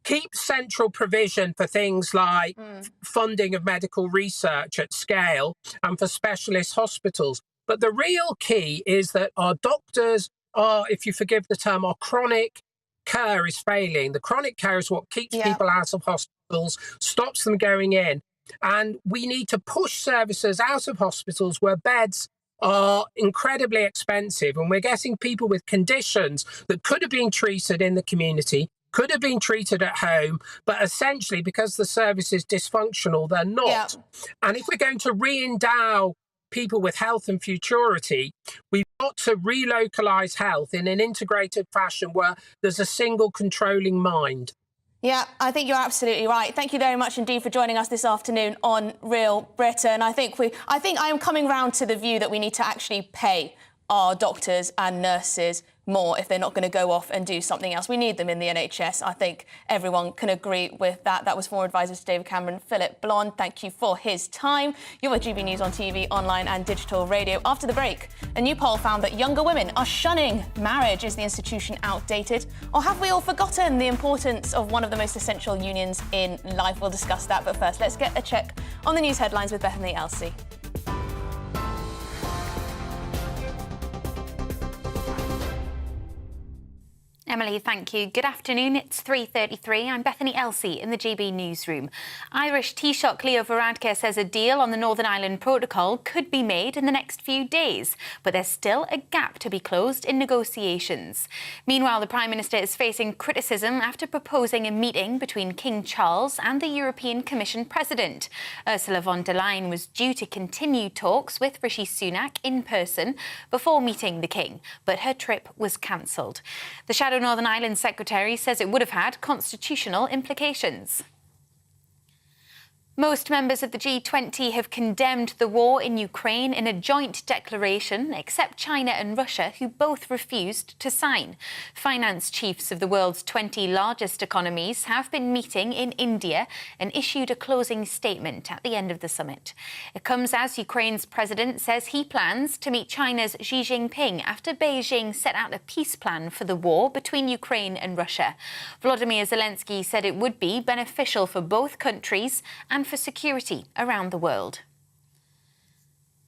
Keep central provision for things like funding of medical research at scale and for specialist hospitals. But the real key is that our doctors are, if you forgive the term, our chronic care is failing. The chronic care is what keeps people out of hospitals, stops them going in. And we need to push services out of hospitals where beds are incredibly expensive, and we're getting people with conditions that could have been treated in the community, could have been treated at home, but essentially because the service is dysfunctional, they're not. And if we're going to re-endow people with health and futurity, we've got to relocalise health in an integrated fashion where there's a single controlling mind. Yeah, I think you're absolutely right. Thank you very much indeed for joining us this afternoon on Real Britain. I think I am coming round to the view that we need to actually pay our doctors and nurses more if they're not going to go off and do something else. We need them in the NHS. I think everyone can agree with that. That was former advisor to David Cameron, Philip Blond. Thank you for his time. You're with GB News on TV, online and digital radio. After the break, a new poll found that younger women are shunning marriage. Is the institution outdated? Or have we all forgotten the importance of one of the most essential unions in life? We'll discuss that. But first, let's get a check on the news headlines with Bethany Elsey. Emily, thank you. Good afternoon. It's 3:33. I'm Bethany Elsey in the GB newsroom. Irish Taoiseach Leo Varadkar says a deal on the Northern Ireland Protocol could be made in the next few days, but there's still a gap to be closed in negotiations. Meanwhile, the Prime Minister is facing criticism after proposing a meeting between King Charles and the European Commission President. Ursula von der Leyen was due to continue talks with Rishi Sunak in person before meeting the King, but her trip was cancelled. The Shadow Northern Ireland Secretary says it would have had constitutional implications. Most members of the G20 have condemned the war in Ukraine in a joint declaration, except China and Russia, who both refused to sign. Finance chiefs of the world's 20 largest economies have been meeting in India and issued a closing statement at the end of the summit. It comes as Ukraine's president says he plans to meet China's Xi Jinping after Beijing set out a peace plan for the war between Ukraine and Russia. Volodymyr Zelensky said it would be beneficial for both countries and for security around the world.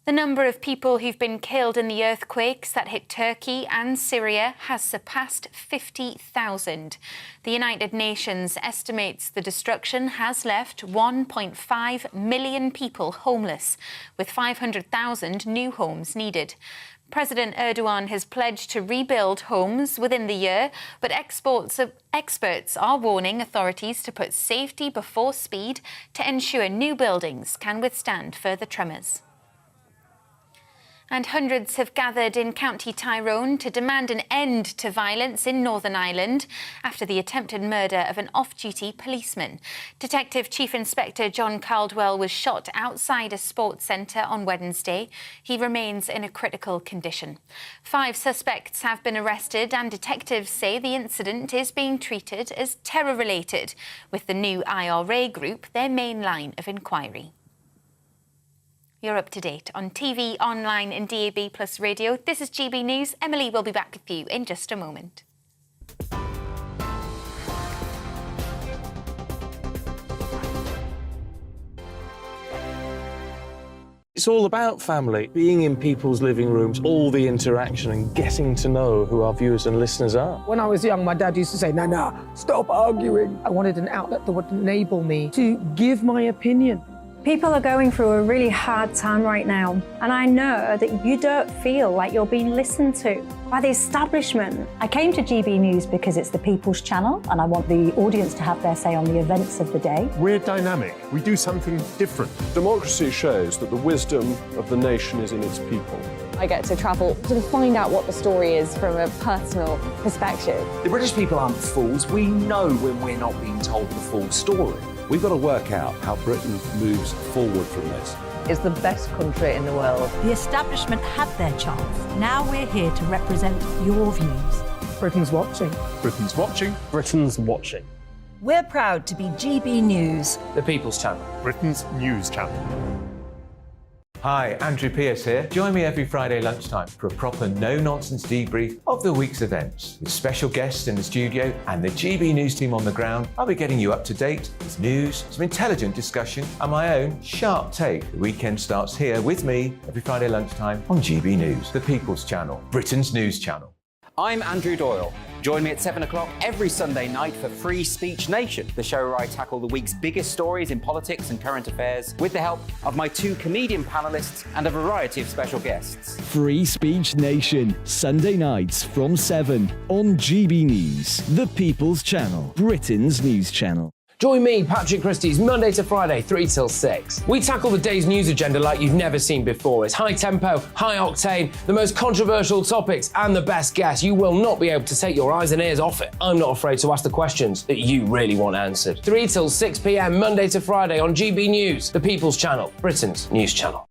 The number of people who've been killed in the earthquakes that hit Turkey and Syria has surpassed 50,000. The United Nations estimates the destruction has left 1.5 million people homeless, with 500,000 new homes needed. President Erdogan has pledged to rebuild homes within the year, but experts are warning authorities to put safety before speed to ensure new buildings can withstand further tremors. And hundreds have gathered in County Tyrone to demand an end to violence in Northern Ireland after the attempted murder of an off-duty policeman. Detective Chief Inspector John Caldwell was shot outside a sports centre on Wednesday. He remains in a critical condition. 5 suspects have been arrested and detectives say the incident is being treated as terror-related, with the new IRA group their main line of inquiry. You're up to date on TV, online and DAB+ radio. This is GB News. Emily will be back with you in just a moment. It's all about family, being in people's living rooms, all the interaction and getting to know who our viewers and listeners are. When I was young, my dad used to say, "Nah, stop arguing." I wanted an outlet that would enable me to give my opinion. People are going through a really hard time right now, and I know that you don't feel like you're being listened to by the establishment. I came to GB News because it's the People's Channel, and I want the audience to have their say on the events of the day. We're dynamic. We do something different. Democracy shows that the wisdom of the nation is in its people. I get to travel to find out what the story is from a personal perspective. The British people aren't fools. We know when we're not being told the full story. We've got to work out how Britain moves forward from this. It's the best country in the world. The establishment had their chance. Now we're here to represent your views. Britain's watching. Britain's watching. Britain's watching. We're proud to be GB News, The People's Channel. Britain's news channel. Hi, Andrew Pierce here. Join me every Friday lunchtime for a proper no-nonsense debrief of the week's events. With special guests in the studio and the GB News team on the ground, I'll be getting you up to date with news, some intelligent discussion and my own sharp take. The weekend starts here with me every Friday lunchtime on GB News, the People's Channel, Britain's news channel. I'm Andrew Doyle. Join me at 7 o'clock every Sunday night for Free Speech Nation, the show where I tackle the week's biggest stories in politics and current affairs with the help of my 2 comedian panellists and a variety of special guests. Free Speech Nation, Sunday nights from 7 on GB News, the People's Channel, Britain's news channel. Join me, Patrick Christie's, Monday to Friday, 3 till 6. We tackle the day's news agenda like you've never seen before. It's high tempo, high octane, the most controversial topics, and the best guests. You will not be able to take your eyes and ears off it. I'm not afraid to ask the questions that you really want answered. 3 till 6 p.m, Monday to Friday on GB News, the People's Channel, Britain's news channel.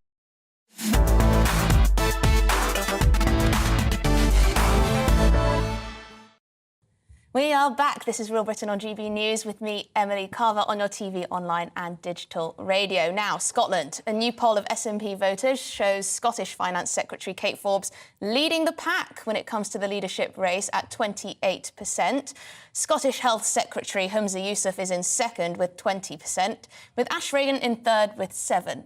We are back. This is Real Britain on GB News with me, Emily Carver, on your TV, online and digital radio. Now, Scotland. A new poll of SNP voters shows Scottish Finance Secretary Kate Forbes leading the pack when it comes to the leadership race at 28%. Scottish Health Secretary Humza Yousaf is in second with 20%, with Ash Regan in third with 7%.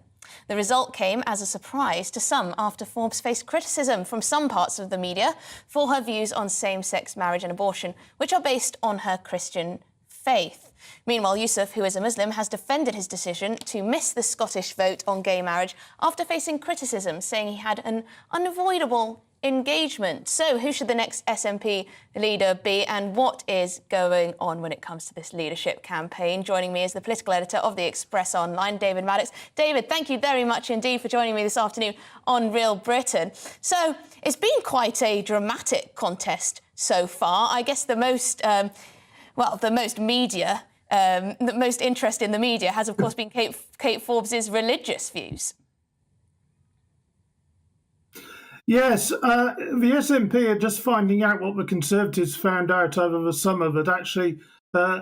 The result came as a surprise to some after Forbes faced criticism from some parts of the media for her views on same-sex marriage and abortion, which are based on her Christian faith. Meanwhile, Yousaf, who is a Muslim, has defended his decision to miss the Scottish vote on gay marriage after facing criticism, saying he had an unavoidable engagement. So who should the next SNP leader be, and what is going on when it comes to this leadership campaign? Joining me is the political editor of the Express Online, David Maddox. David, thank you very much indeed for joining me this afternoon on Real Britain. So it's been quite a dramatic contest so far. I guess the most media the most interest in the media has, of course, been Kate Forbes's religious views. Yes, the SNP are just finding out what the Conservatives found out over the summer, that actually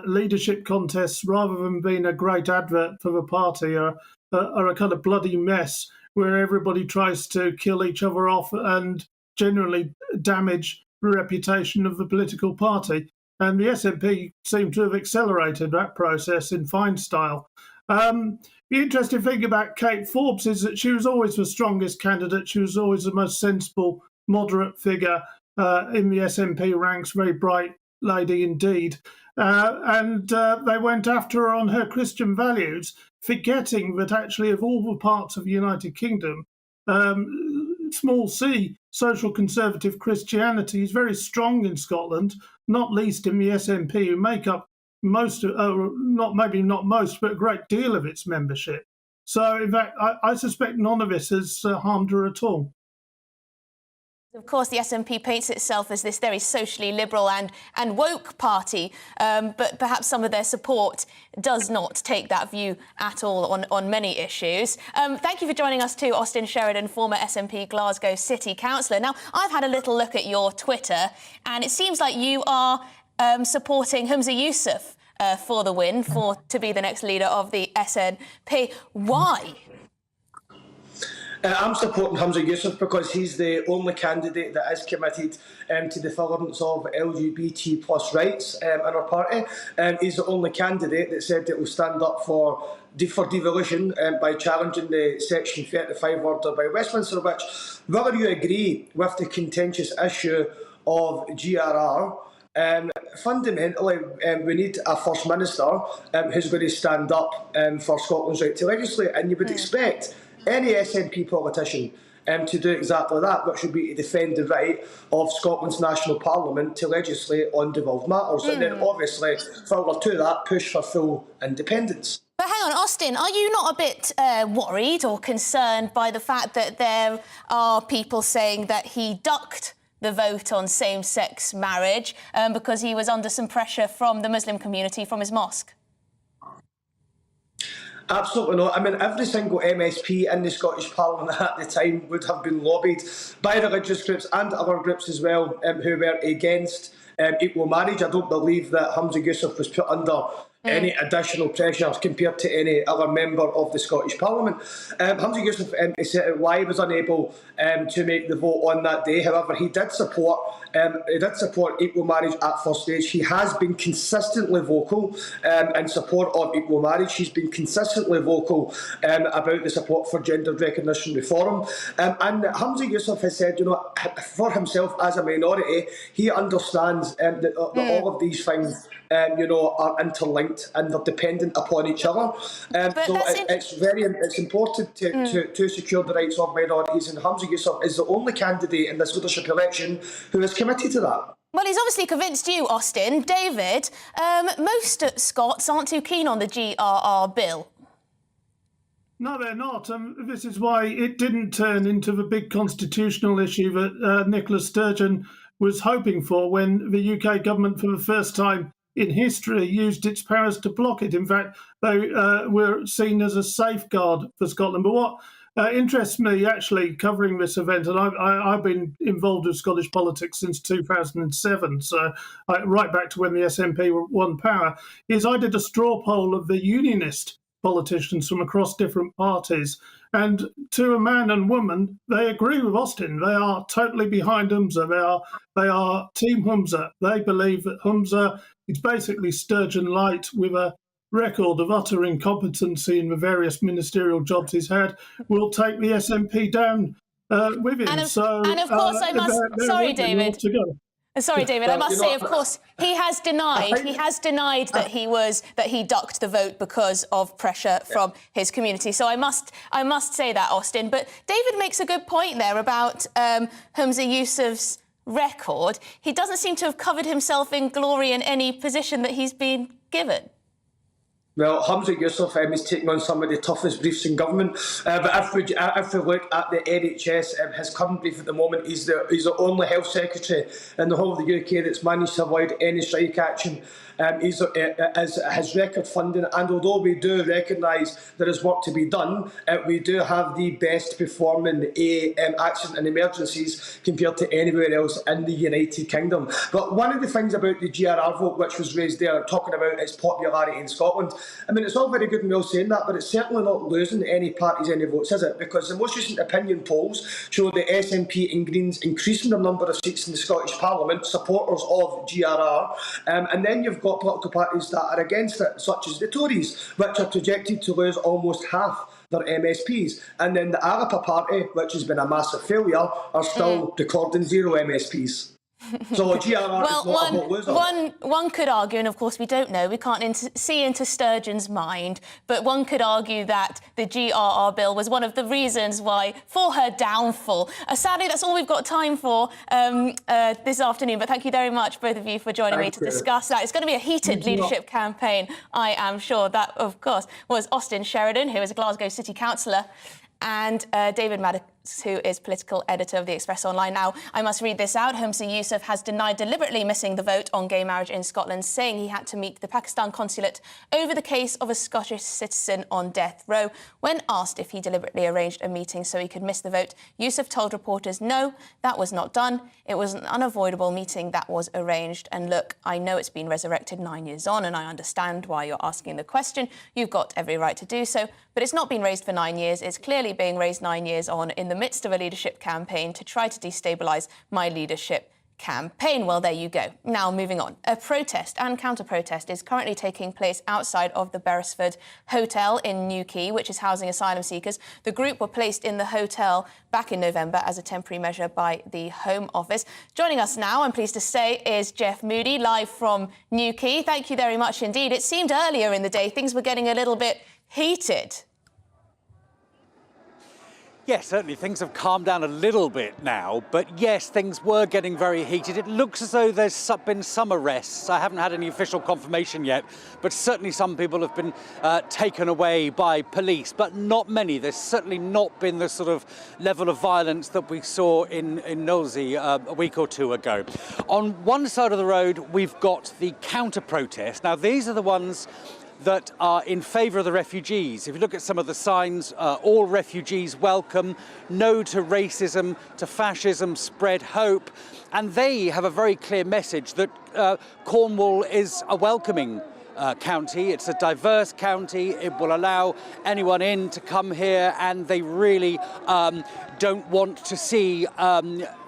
leadership contests, rather than being a great advert for the party, are a kind of bloody mess where everybody tries to kill each other off and generally damage the reputation of the political party. And the SNP seem to have accelerated that process in fine style. The interesting thing about Kate Forbes is that she was always the strongest candidate. She was always the most sensible, moderate figure in the SNP ranks, very bright lady indeed. And they went after her on her Christian values, forgetting that actually of all the parts of the United Kingdom, small c, social conservative Christianity is very strong in Scotland, not least in the SNP, who make up most, maybe not most, but a great deal of its membership. So, in fact, I suspect none of this has harmed her at all. Of course, the SNP paints itself as this very socially liberal and woke party, but perhaps some of their support does not take that view at all on many issues. Thank you for joining us too, Austin Sheridan, former SNP Glasgow City Councillor. Now, I've had a little look at your Twitter, and it seems like you are supporting Humza Yousaf for the win, to be the next leader of the SNP. Why? I'm supporting Humza Yousaf because he's the only candidate that is committed to the furtherance of LGBT plus rights in our party. He's the only candidate that said that will stand up for devolution by challenging the Section 35 order by Westminster, which, whether you agree with the contentious issue of GRR, fundamentally, we need a First Minister who's going to stand up for Scotland's right to legislate, and you would expect any SNP politician to do exactly that, which would be to defend the right of Scotland's national parliament to legislate on devolved matters. And then obviously, further to that, push for full independence. But hang on, Austin, are you not a bit worried or concerned by the fact that there are people saying that he ducked the vote on same-sex marriage because he was under some pressure from the Muslim community, from his mosque? Absolutely not. I mean, every single MSP in the Scottish Parliament at the time would have been lobbied by religious groups and other groups as well who were against equal marriage. I don't believe that Humza Yousaf was put under any additional pressure compared to any other member of the Scottish Parliament. Humza Yousaf said why he was unable to make the vote on that day. However, he did support equal marriage at first stage. He has been consistently vocal in support of equal marriage. He's been consistently vocal about the support for gendered recognition reform. And Humza Yousaf has said, for himself as a minority, he understands that all of these things are interlinked and they're dependent upon each other. So it's important to secure the rights of minorities, and Humza Yousaf is the only candidate in this leadership election who is committed to that. Well, he's obviously convinced you, Austin. David, most Scots aren't too keen on the GRR bill. No, they're not. This is why it didn't turn into the big constitutional issue that Nicola Sturgeon was hoping for when the UK government, for the first time in history, used its powers to block it. In fact, they were seen as a safeguard for Scotland. But what interests me, actually, covering this event, and I've been involved with Scottish politics since 2007, so right back to when the SNP won power, is I did a straw poll of the unionist politicians from across different parties. And to a man and woman, they agree with Austin. They are totally behind Humza. They are Team Humza. They believe that Humza is basically Sturgeon light with a record of utter incompetency in the various ministerial jobs he's had, will take the SNP down with him. And of course, I must. Sorry, David. Sorry, David. I must say, of course, he has denied that he ducked the vote because of pressure from his community. So I must say that, Austin. But David makes a good point there about Humza Yousaf's record. He doesn't seem to have covered himself in glory in any position that he's been given. Well, Humza Yousaf is taking on some of the toughest briefs in government. But if we look at the NHS, his current brief at the moment, he's the only health secretary in the whole of the UK that's managed to avoid any strike action is his record funding, and although we do recognise there is work to be done, we do have the best performing accident and emergencies compared to anywhere else in the United Kingdom. But one of the things about the GRR vote, which was raised there, talking about its popularity in Scotland, I mean, it's all very good and well saying that, but it's certainly not losing any parties any votes, is it? Because the most recent opinion polls show the SNP and Greens increasing their number of seats in the Scottish Parliament, supporters of GRR, and then you've got political parties that are against it, such as the Tories, which are projected to lose almost half their MSPs. And then the ARPA party, which has been a massive failure, are still recording 0 MSPs. So GRR is not a vote loser. One could argue, and of course we don't know, we can't see into Sturgeon's mind, but one could argue that the GRR bill was one of the reasons why for her downfall. Sadly, that's all we've got time for this afternoon, but thank you very much, both of you, for joining me to discuss that. It's going to be a heated leadership campaign, I am sure. That, of course, was Austin Sheridan, who is a Glasgow City Councillor, and David Maddox, who is political editor of The Express Online. Now, I must read this out. Humza Yousaf has denied deliberately missing the vote on gay marriage in Scotland, saying he had to meet the Pakistan consulate over the case of a Scottish citizen on death row. When asked if he deliberately arranged a meeting so he could miss the vote, Yousaf told reporters, no, that was not done. It was an unavoidable meeting that was arranged. And look, I know it's been resurrected 9 years on, and I understand why you're asking the question. You've got every right to do so, but it's not been raised for 9 years. It's clearly being raised 9 years on in the midst of a leadership campaign to try to destabilise my leadership campaign. Well, there you go. Now, moving on. A protest and counter-protest is currently taking place outside of the Beresford Hotel in Newquay, which is housing asylum seekers. The group were placed in the hotel back in November as a temporary measure by the Home Office. Joining us now, I'm pleased to say, is Jeff Moody, live from Newquay. Thank you very much indeed. It seemed earlier in the day things were getting a little bit heated. Yes, certainly things have calmed down a little bit now, but yes, things were getting very heated. It looks as though there's been some arrests. I haven't had any official confirmation yet, but certainly some people have been taken away by police, but not many. There's certainly not been the sort of level of violence that we saw in Knowlesy a week or two ago. On one side of the road, we've got the counter-protest. Now, these are the ones that are in favour of the refugees. If you look at some of the signs, all refugees welcome, no to racism, to fascism, spread hope. And they have a very clear message that Cornwall is a welcoming county. It's a diverse county. It will allow anyone in to come here, and they really don't want to see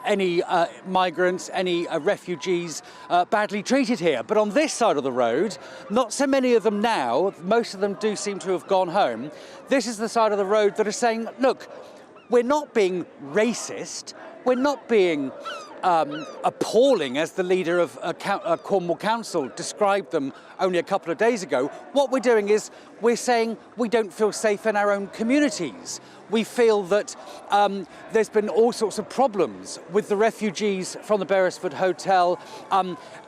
any migrants, any refugees badly treated here. But on this side of the road, not so many of them now, most of them do seem to have gone home. This is the side of the road that are saying, look, we're not being racist, we're not being appalling, as the leader of Cornwall Council described them only a couple of days ago. What we're doing is we're saying we don't feel safe in our own communities. We feel that there's been all sorts of problems with the refugees from the Beresford Hotel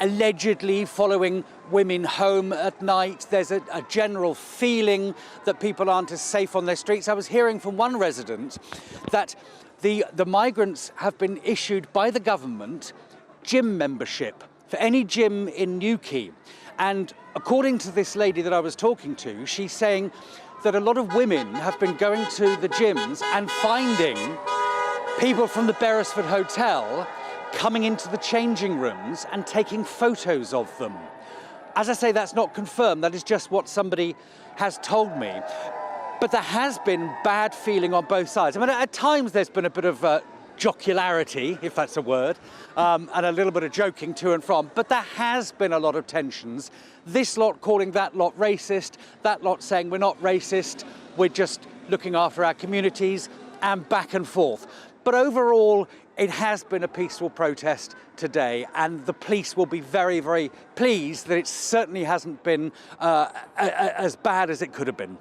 allegedly following women home at night. There's a general feeling that people aren't as safe on their streets. I was hearing from one resident that the migrants have been issued by the government gym membership for any gym in Newquay. And according to this lady that I was talking to, she's saying that a lot of women have been going to the gyms and finding people from the Beresford Hotel coming into the changing rooms and taking photos of them. As I say, that's not confirmed. That is just what somebody has told me. But there has been bad feeling on both sides. I mean, at times there's been a bit of jocularity, if that's a word, and a little bit of joking to and from. But there has been a lot of tensions. This lot calling that lot racist, that lot saying we're not racist, we're just looking after our communities, and back and forth. But overall, it has been a peaceful protest today, and the police will be very, very pleased that it certainly hasn't been as bad as it could have been.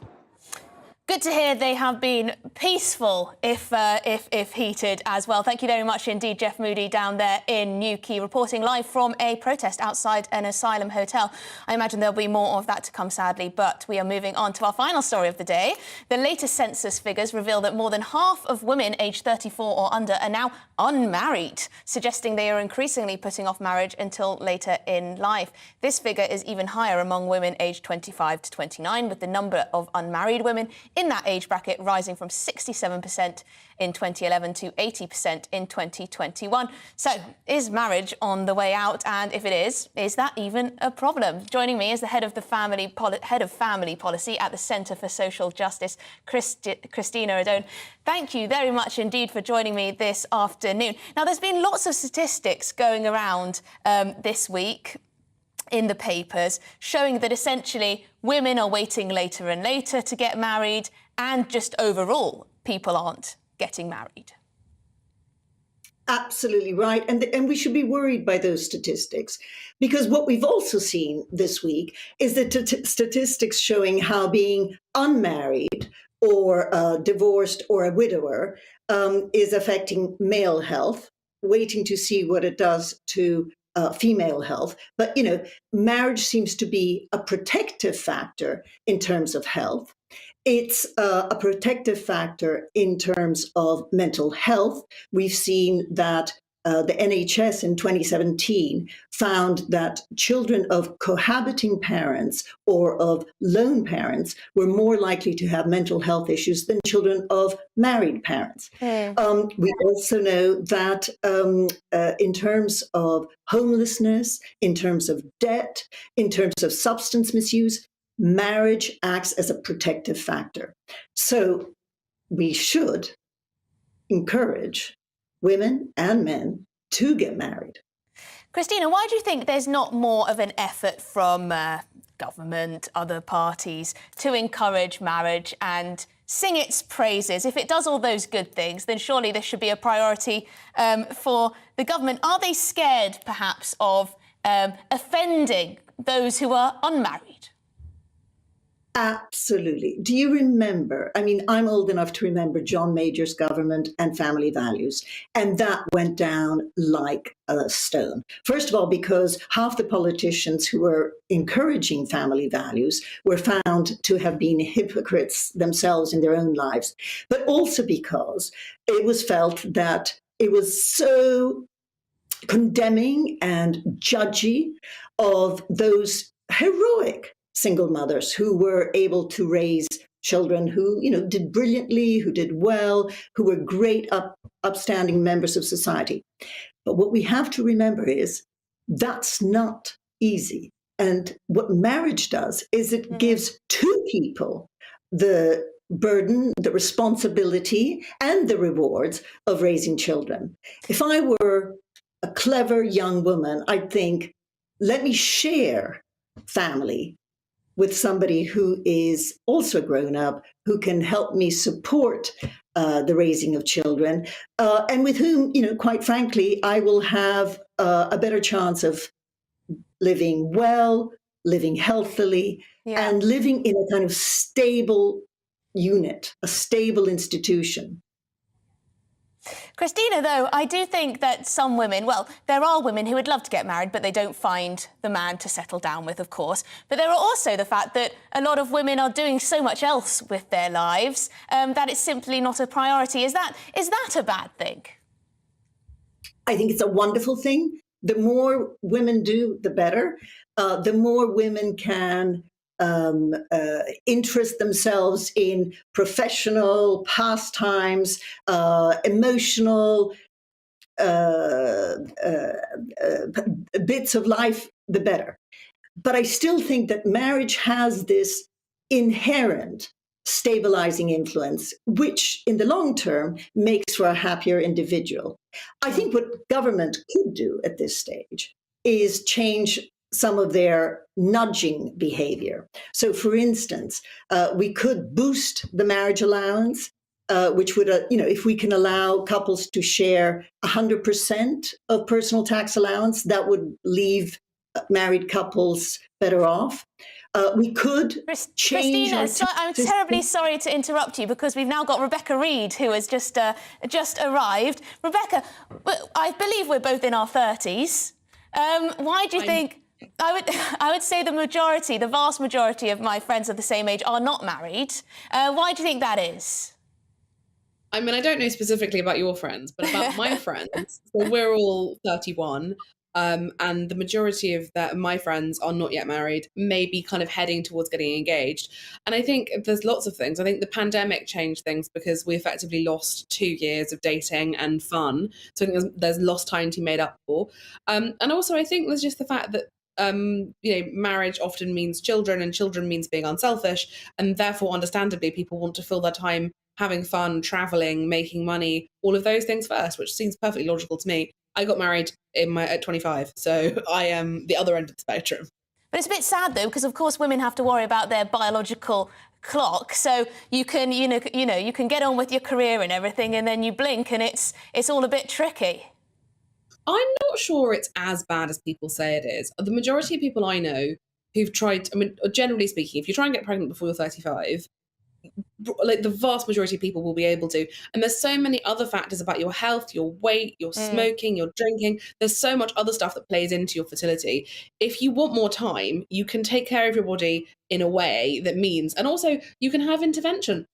Good to hear they have been peaceful, if heated as well. Thank you very much indeed, Jeff Moody, down there in Newquay, reporting live from a protest outside an asylum hotel. I imagine there'll be more of that to come, sadly, but we are moving on to our final story of the day. The latest census figures reveal that more than half of women aged 34 or under are now unmarried, suggesting they are increasingly putting off marriage until later in life. This figure is even higher among women aged 25 to 29, with the number of unmarried women in that age bracket rising from 67% in 2011 to 80% in 2021. So, is marriage on the way out? And if it is that even a problem? Joining me is the head of family policy at the Centre for Social Justice, Christina O'Done. Thank you very much indeed for joining me this afternoon. Now, there's been lots of statistics going around this week in the papers showing that essentially women are waiting later and later to get married, and just overall people aren't getting married. Absolutely right. And we should be worried by those statistics, because what we've also seen this week is the statistics showing how being unmarried or divorced or a widower is affecting male health, waiting to see what it does to female health. But, you know, marriage seems to be a protective factor in terms of health. It's a protective factor in terms of mental health. We've seen that the NHS in 2017 found that children of cohabiting parents or of lone parents were more likely to have mental health issues than children of married parents. We also know that in terms of homelessness, in terms of debt, in terms of substance misuse, marriage acts as a protective factor. So we should encourage women and men to get married. Christina, why do you think there's not more of an effort from government, other parties, to encourage marriage and sing its praises? If it does all those good things, then surely this should be a priority for the government. Are they scared, perhaps, of offending those who are unmarried? Absolutely. Do you remember? I mean, I'm old enough to remember John Major's government and family values, and that went down like a stone. First of all, because half the politicians who were encouraging family values were found to have been hypocrites themselves in their own lives, but also because it was felt that it was so condemning and judgy of those heroic single mothers who were able to raise children who, you know, did brilliantly, who did well, who were great, upstanding members of society. But what we have to remember is that's not easy. And what marriage does is it gives two people the burden, the responsibility, and the rewards of raising children. If I were a clever young woman, I'd think, let me share family with somebody who is also grown up, who can help me support the raising of children, and with whom, you know, quite frankly, I will have a better chance of living well, living healthily, and living in a kind of stable unit, a stable institution. Christina, though, I do think that some women, well, there are women who would love to get married, but they don't find the man to settle down with, of course. But there are also the fact that a lot of women are doing so much else with their lives that it's simply not a priority. Is that a bad thing? I think it's a wonderful thing. The more women do, the better. The more women can interest themselves in professional pastimes, emotional bits of life, the better. But I still think that marriage has this inherent stabilizing influence, which in the long term makes for a happier individual. I think what government could do at this stage is change some of their nudging behavior. So, for instance, we could boost the marriage allowance, which would, if we can allow couples to share 100% of personal tax allowance, that would leave married couples better off. We could change Christina, I'm terribly sorry to interrupt you because we've now got Rebecca Reid, who has just arrived. Rebecca, I believe we're both in our 30s. Why do you think... I would say the vast majority of my friends of the same age are not married. Why do you think that is? I mean, I don't know specifically about your friends, but about my friends. So we're all 31. And the majority of my friends are not yet married, maybe kind of heading towards getting engaged. And I think there's lots of things. I think the pandemic changed things because we effectively lost 2 years of dating and fun. So I think there's lost time to be made up for. And also I think there's just the fact that marriage often means children, and children means being unselfish. And therefore, understandably, people want to fill their time having fun, traveling, making money, all of those things first, which seems perfectly logical to me. I got married at 25, so I am the other end of the spectrum. But it's a bit sad though, because of course women have to worry about their biological clock. So you can, you can get on with your career and everything, and then you blink, and it's all a bit tricky. I'm not sure it's as bad as people say it is. The majority of people I know who've tried, I mean, generally speaking, if you try and get pregnant before you're 35, like the vast majority of people will be able to. And there's so many other factors about your health, your weight, your smoking, your drinking. There's so much other stuff that plays into your fertility. If you want more time, you can take care of your body in a way that means, and also you can have intervention.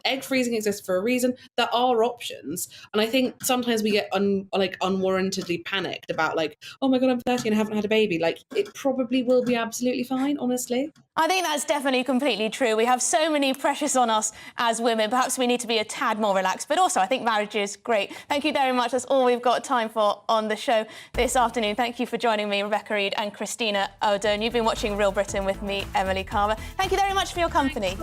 Egg freezing exists for a reason. There are options. And I think sometimes we get unwarrantedly panicked about like, oh my God, I'm 30 and I haven't had a baby. Like, it probably will be absolutely fine, honestly. I think that's definitely completely true. We have so many pressures on us as women. Perhaps we need to be a tad more relaxed. But also, I think marriage is great. Thank you very much. That's all we've got time for on the show this afternoon. Thank you for joining me, Rebecca Reid and Christina O'Done. You've been watching Real Britain with me, Emily Carver. Thank you very much for your company.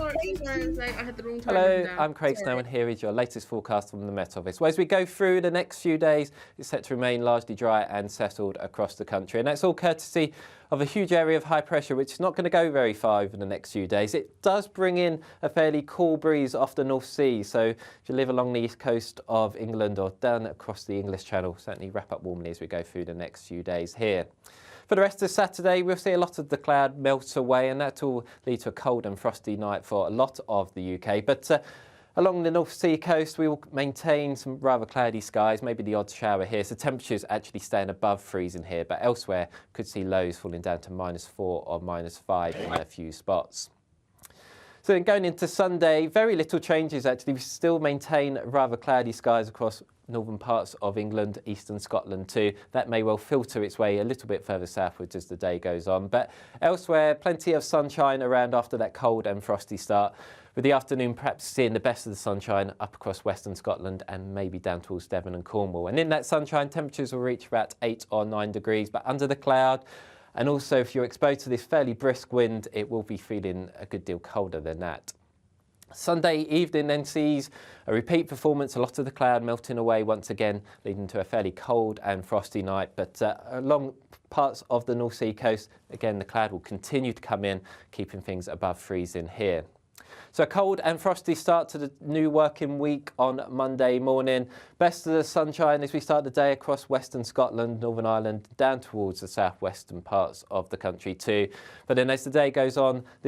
Hello, I'm Craig Snow, and here is your latest forecast from the Met Office. Well, as we go through the next few days, it's set to remain largely dry and settled across the country. And that's all courtesy of a huge area of high pressure, which is not going to go very far over the next few days. It does bring in a fairly cool breeze off the North Sea. So if you live along the east coast of England or down across the English Channel, certainly wrap up warmly as we go through the next few days here. For the rest of Saturday, we'll see a lot of the cloud melt away, and that will lead to a cold and frosty night for a lot of the UK. But along the North Sea coast, we will maintain some rather cloudy skies, maybe the odd shower here. So temperatures actually staying above freezing here, but elsewhere could see lows falling down to -4 or -5 in a few spots. So then going into Sunday, very little changes actually. We still maintain rather cloudy skies across northern parts of England, eastern Scotland too. That may well filter its way a little bit further southwards as the day goes on. But elsewhere, plenty of sunshine around after that cold and frosty start, with the afternoon perhaps seeing the best of the sunshine up across western Scotland and maybe down towards Devon and Cornwall. And in that sunshine, temperatures will reach about 8 or 9 degrees, but under the cloud, and also if you're exposed to this fairly brisk wind, it will be feeling a good deal colder than that. Sunday evening then sees a repeat performance, a lot of the cloud melting away once again, leading to a fairly cold and frosty night. But along parts of the North Sea coast, again, the cloud will continue to come in, keeping things above freezing here. So a cold and frosty start to the new working week on Monday morning. Best of the sunshine as we start the day across western Scotland, Northern Ireland, down towards the southwestern parts of the country too. But then as the day goes on,